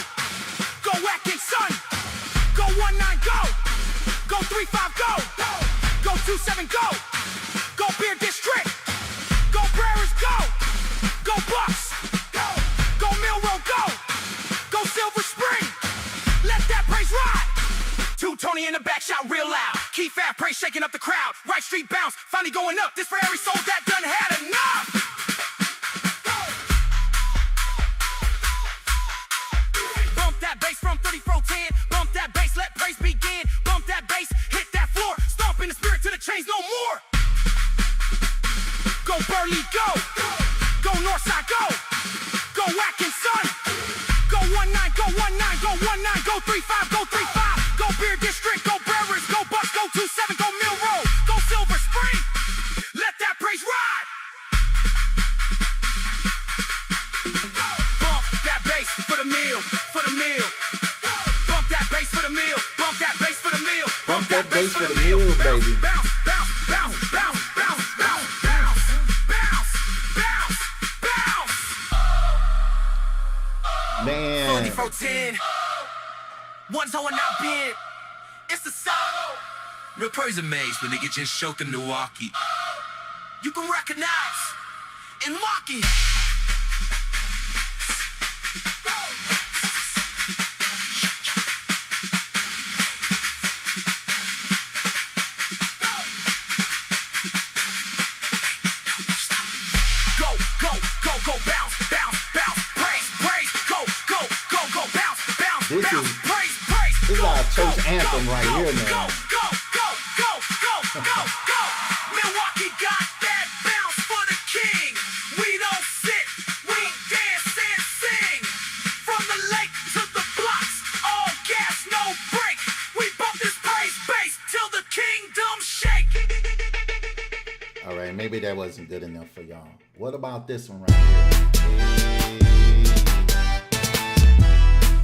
Go Watkins, son. Go 19, go. Go 35, go. Go 27, go. Go Beer District. Go Prairies, go. Go Bucks. Go Mill Road, go. Go Silver Spring. Let that praise ride. 2 Tony in the back, shout real loud. Key Fab praise shaking up the crowd. Right street bounce, finally going up. This for every soul that done had enough. Bump that bass from 3410. Bump that bass, let praise begin. Bump that bass, hit that floor. Stomp in the spirit till the chains no more. Go Burley, go. Go Northside, go. Go Watkins, son. Go 19, go 19, go 19, go 35, go 35. Go Beer District, go Brewers, go Bucks, go 27, go Mill Road, go Silver Spring. Let that praise ride. Bump that bass for the meal, for the meal. Bump that bass for the meal, bump that bass for the meal. Bump that bass for the meal, baby. Bounce, bounce, bounce, bounce, bounce, bounce, bounce, bounce, bounce, bounce. Man. 3410. One's how I've been. It's the sound. Real praise amazed when they get just choked in Milwaukee. You can recognize in Milwaukee. Go, go, go, go, bounce, bounce, bounce, praise, praise, go, go, go, go, bounce, bounce, This bounce, is- praise, praise, This is go, our church go, anthem go, right go, here, go, man. go, go, go, go, go, go. Milwaukee got that bounce for the king. We don't sit, we dance and sing. From the lake to the blocks, all gas, no break. We bump this praise bass till the kingdom shake. All right, maybe that wasn't good enough for y'all. What about this one right here?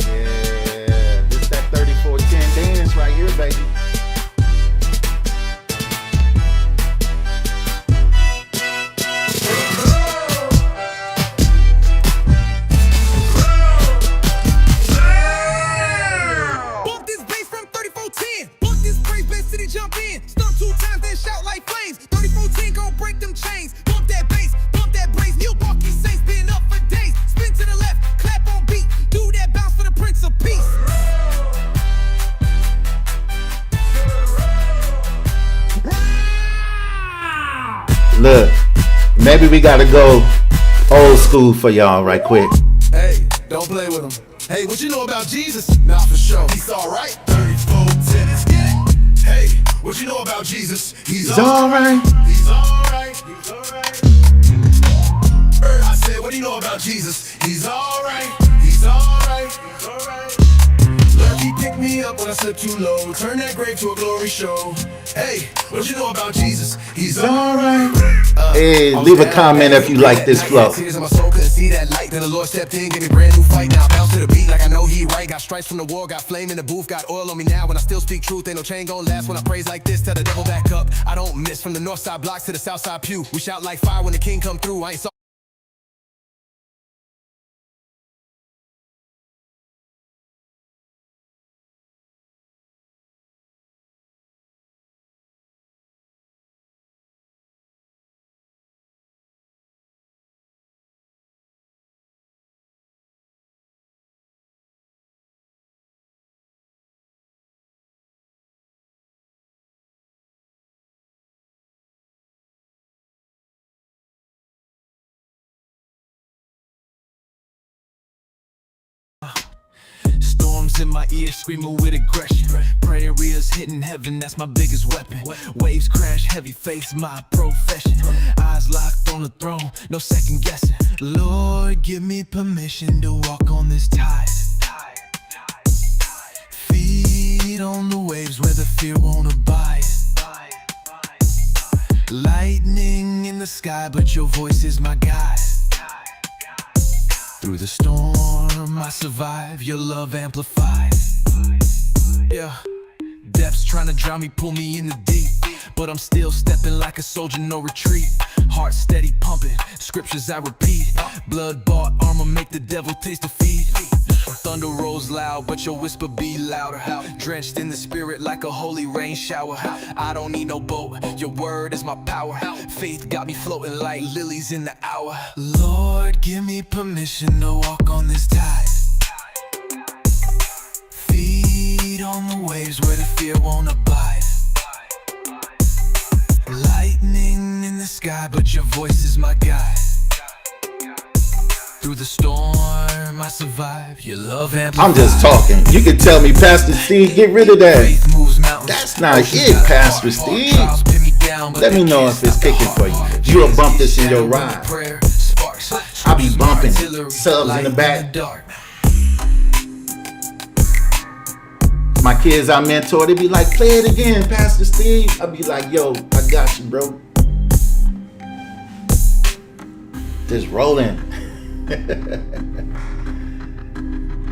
Yeah, this that 3410 dance right here, baby. Bump this bass from 3410. Bump this praise bass city jump in. Stomp 2 times, then shout like flames. 3410 gon' break them chains. Bump that bass, bump that brace. Milwaukee Saints been up for days. Spin to the left, clap on beat. Do that bounce for the Prince of Peace. Look, maybe we gotta go old school for y'all right quick. Hey, don't play with him. Hey, what you know about Jesus? Not for sure. He's alright. 3410, let's get it. Hey, what you know about Jesus? He's alright. He's alright. He's alright. I said, what do you know about Jesus? He's alright. He's alright. He's alright. Look, he picked me up when I slipped too low. Turn that grave to a glory show. Hey, what you know about Jesus? He's alright. Hey, leave a comment if you like this flow. Tears in my soul, couldn't see that light. Then the Lord stepped in, gave me a brand new fight. Now I bounce to the beat like I know he right. Got stripes from the war, got flame in the booth, got oil on me now. When I still speak truth, ain't no chain gon' last. When I praise like this, tell the devil back up. I don't miss from the north side blocks to the south side pew. We shout like fire when the king come through. I ain't angels in my ear screaming with aggression. Prayer is hitting heaven, that's my biggest weapon. Waves crash heavy, faith's my profession. Eyes locked on the throne, no second guessing. Lord, give me permission to walk on this tide. Feet on the waves where the fear won't abide. Lightning in the sky, but your voice is my guide. Through the storm I survive, your love amplifies. Yeah, depths trying to drown me, pull me in the deep, but I'm still stepping like a soldier, no retreat. Heart steady pumping, scriptures I repeat. Blood bought armor make the devil taste defeat. Thunder rolls loud, but your whisper be louder. Drenched in the spirit like a holy rain shower. I don't need no boat, your word is my power. Faith got me floating like lilies in the hour. Lord, give me permission to walk on this tide. Feet on the waves where the fear won't abide. Lightning in the sky, but your voice is my guide. Through the storm I survive, your love amplifies. I'm just talking. You can tell me, Pastor Steve, get rid of that. That's not it, Pastor Steve. Let me know if it's kicking for you. You'll bump this in your ride. I'll be bumping subs in the back. My kids I mentor, they be like, play it again, Pastor Steve. I'll be like, yo, I got you, bro. Just rolling.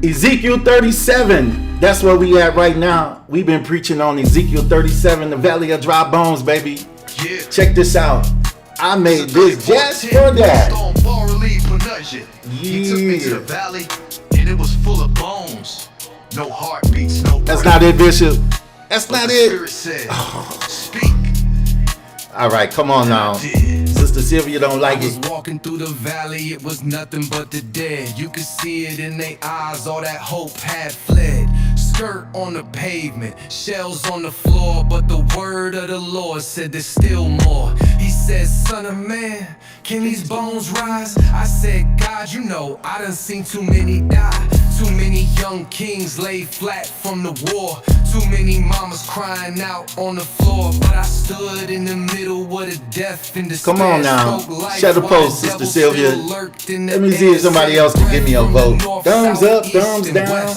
Ezekiel 37, that's where we at right now. We've been preaching on Ezekiel 37, the valley of dry bones, baby. Yeah. Check this out. I made this just for that. He took me to the valley and it was full of bones. No heartbeats, no. That's not it, Bishop. That's not it. Said, speak. All right, come on now. Sister Sylvia don't like it. I was walking through the valley, it was nothing but the dead. You could see it in their eyes, all that hope had fled. Skirt on the pavement, shells on the floor, but the word of the Lord said there's still more. He said, son of man, can these bones rise? I said, God, you know, I done seen too many die. Too many young kings laid flat from the war. Too many mamas crying out on the floor. But I stood in the middle of the death and despair. Come on now, shut the post, Sister Sylvia. Let me see if somebody else can give me a vote. Thumbs up, thumbs down.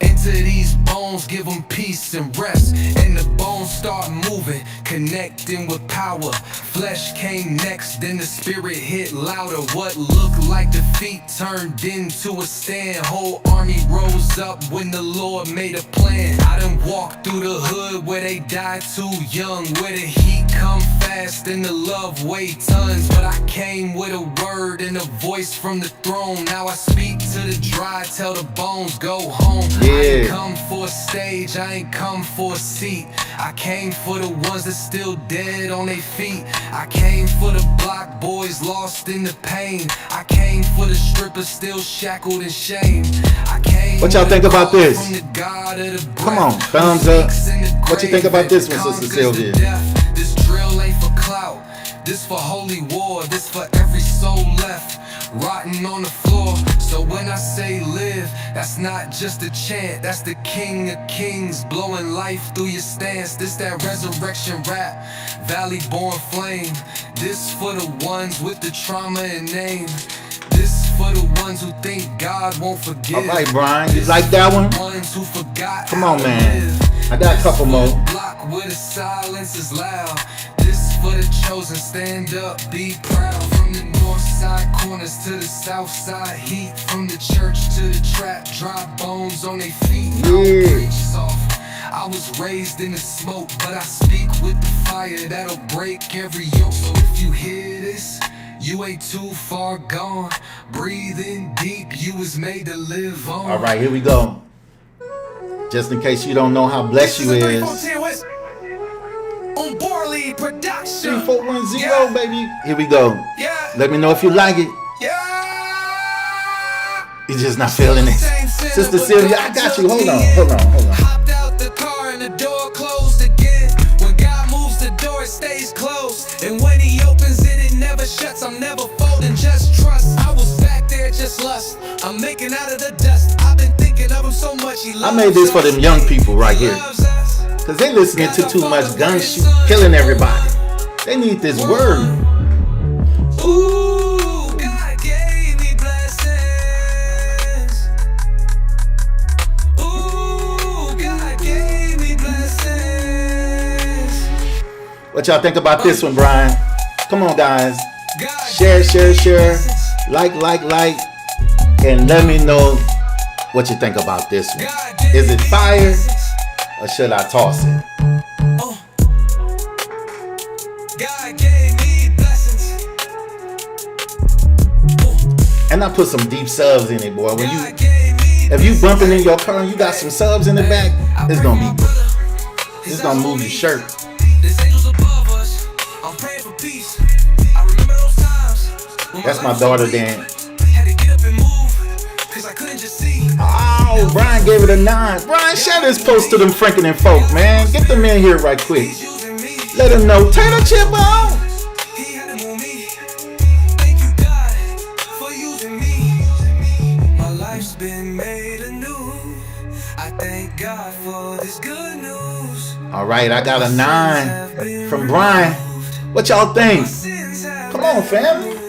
Into these bones, give them peace and rest. And the bones start moving, connecting with power. Flesh came next, then the spirit hit louder. What looked like defeat turned into a stand. Whole army rose up when the Lord made a plan. I done walked through the hood where they died too young, where the heat come fast and the love weigh tons. But I came with a word and a voice from the throne. Now I speak to the dry, tell the bones go home. I ain't come for a stage, I ain't come for a seat. I came for the ones that still dead on their feet. I came for the block boys lost in the pain. I came for the strippers still shackled in shame. I came. What y'all think about this? Come on, thumbs up. What you think about this one, Sister Sylvia? This drill ain't for clout, this for holy war, this for every soul left rotting on the floor. So when I say live, that's not just a chant, that's the King of Kings blowing life through your stance. This that resurrection rap, valley born flame. This for the ones with the trauma and name. This for the ones who think God won't forgive. All right, Brian, you like that one? Ones who forgot. Come on, man. I got a couple more. Block where the silence is loud. This for the chosen, stand up, be proud. From the north side corners to the south side heat. From the church to the trap, dry bones on their feet. Yeah. Preach soft. I was raised in the smoke, but I speak with the fire that'll break every yoke. So if you hear this, you ain't too far gone. Breathe in deep, you was made to live on. All right, here we go. Just in case you don't know how blessed you is. On Barley Production. 3410, yeah. Baby. Here we go. Yeah. Let me know if you like it. Yeah. You're just not feeling it. Sister Sylvia, I got you. Hold on. Hopped out the car and the door closed again. When God moves the door, it stays closed. And when he opens it, it never shuts. I'm never folding, just trust. I was back there, just lust. I'm making out of the dust. I've been thinking of him so much, I made this for them young people right here. Cause they listening to too much gun shoot, killing everybody. They need this word. Ooh, God gave me blessings. Ooh, God gave me blessings. What y'all think about this one, Brian? Come on, guys. Share. Like. And let me know what you think about this one. Is it fire or should I toss it? God gave me blessings. And I put some deep subs in it, boy. If you bumping in your car and you got some subs in the back, it's gonna be good. It's gonna move your shirt. That's my daughter Dan. Oh, Brian gave it a 9. Brian, share this post to them Franklin and folk, man. Get them in here right quick. Let them know. Tater chip on. My life's been made anew. I thank God for this good news. All right, I got a 9 from Brian. What y'all think? Come on, family.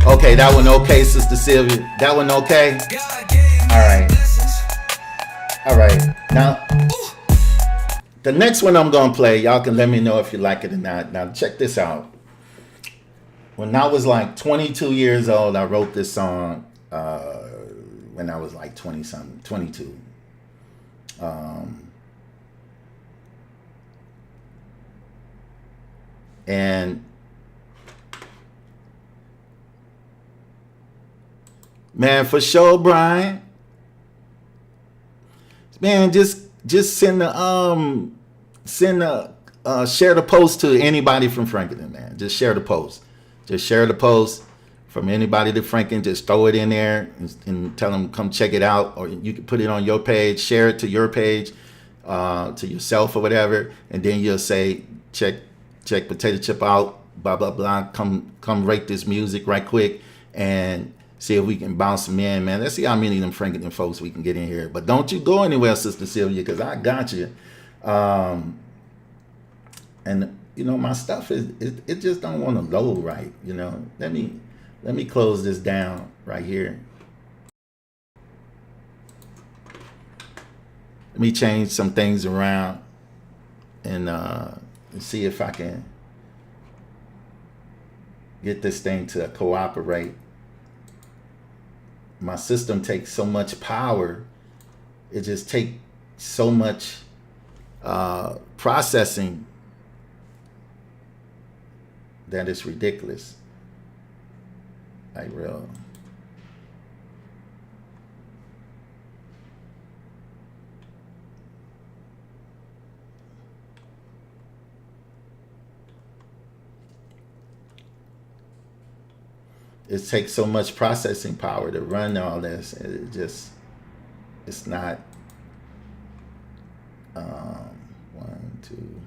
Okay, that one okay, Sister Sylvia. That one okay? All right. Now, the next one I'm going to play, y'all can let me know if you like it or not. Now, check this out. When I was like 22 years old, I wrote this song when I was like 20-something, 22. And man, for sure, Brian. Man, just send the share the post to anybody from Franklin, man. Just share the post. Just share the post from anybody to Franklin. Just throw it in there and tell them come check it out, or you can put it on your page. Share it to your page, to yourself or whatever, and then you'll say check Potato Chip out. Blah blah blah. Come rate this music right quick and see if we can bounce them in, man. Let's see how many of them Franklin folks we can get in here. But don't you go anywhere, Sister Sylvia, because I got you. And you know, my stuff it just don't want to load right. You know, let me close this down right here. Let me change some things around and see if I can get this thing to cooperate. My system takes so much power. It just takes so much processing that it's ridiculous. Like real. It takes so much processing power to run all this. It's not 1, 2.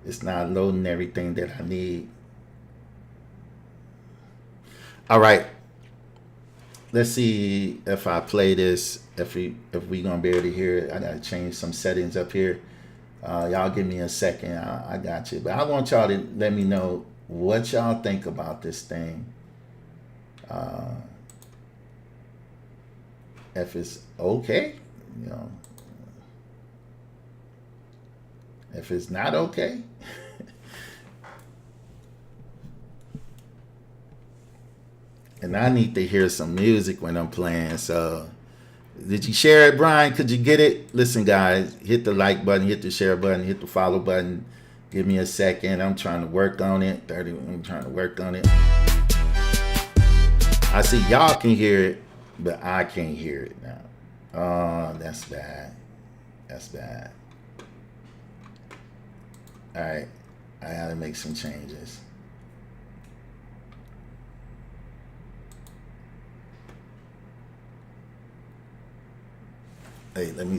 It's not loading everything that I need. All right. Let's see if I play this, if we gonna be able to hear it. I gotta change some settings up here. Y'all give me a second. I got you. But I want y'all to let me know what y'all think about this thing. If it's okay, you know. If it's not okay. And I need to hear some music when I'm playing. So did you share it, Brian? Could you get it? Listen, guys, hit the like button, hit the share button, hit the follow button. Give me a second. I'm trying to work on it. I'm trying to work on it. I see y'all can hear it, but I can't hear it now. Oh, that's bad. That's bad. All right. I gotta make some changes. Hey, let me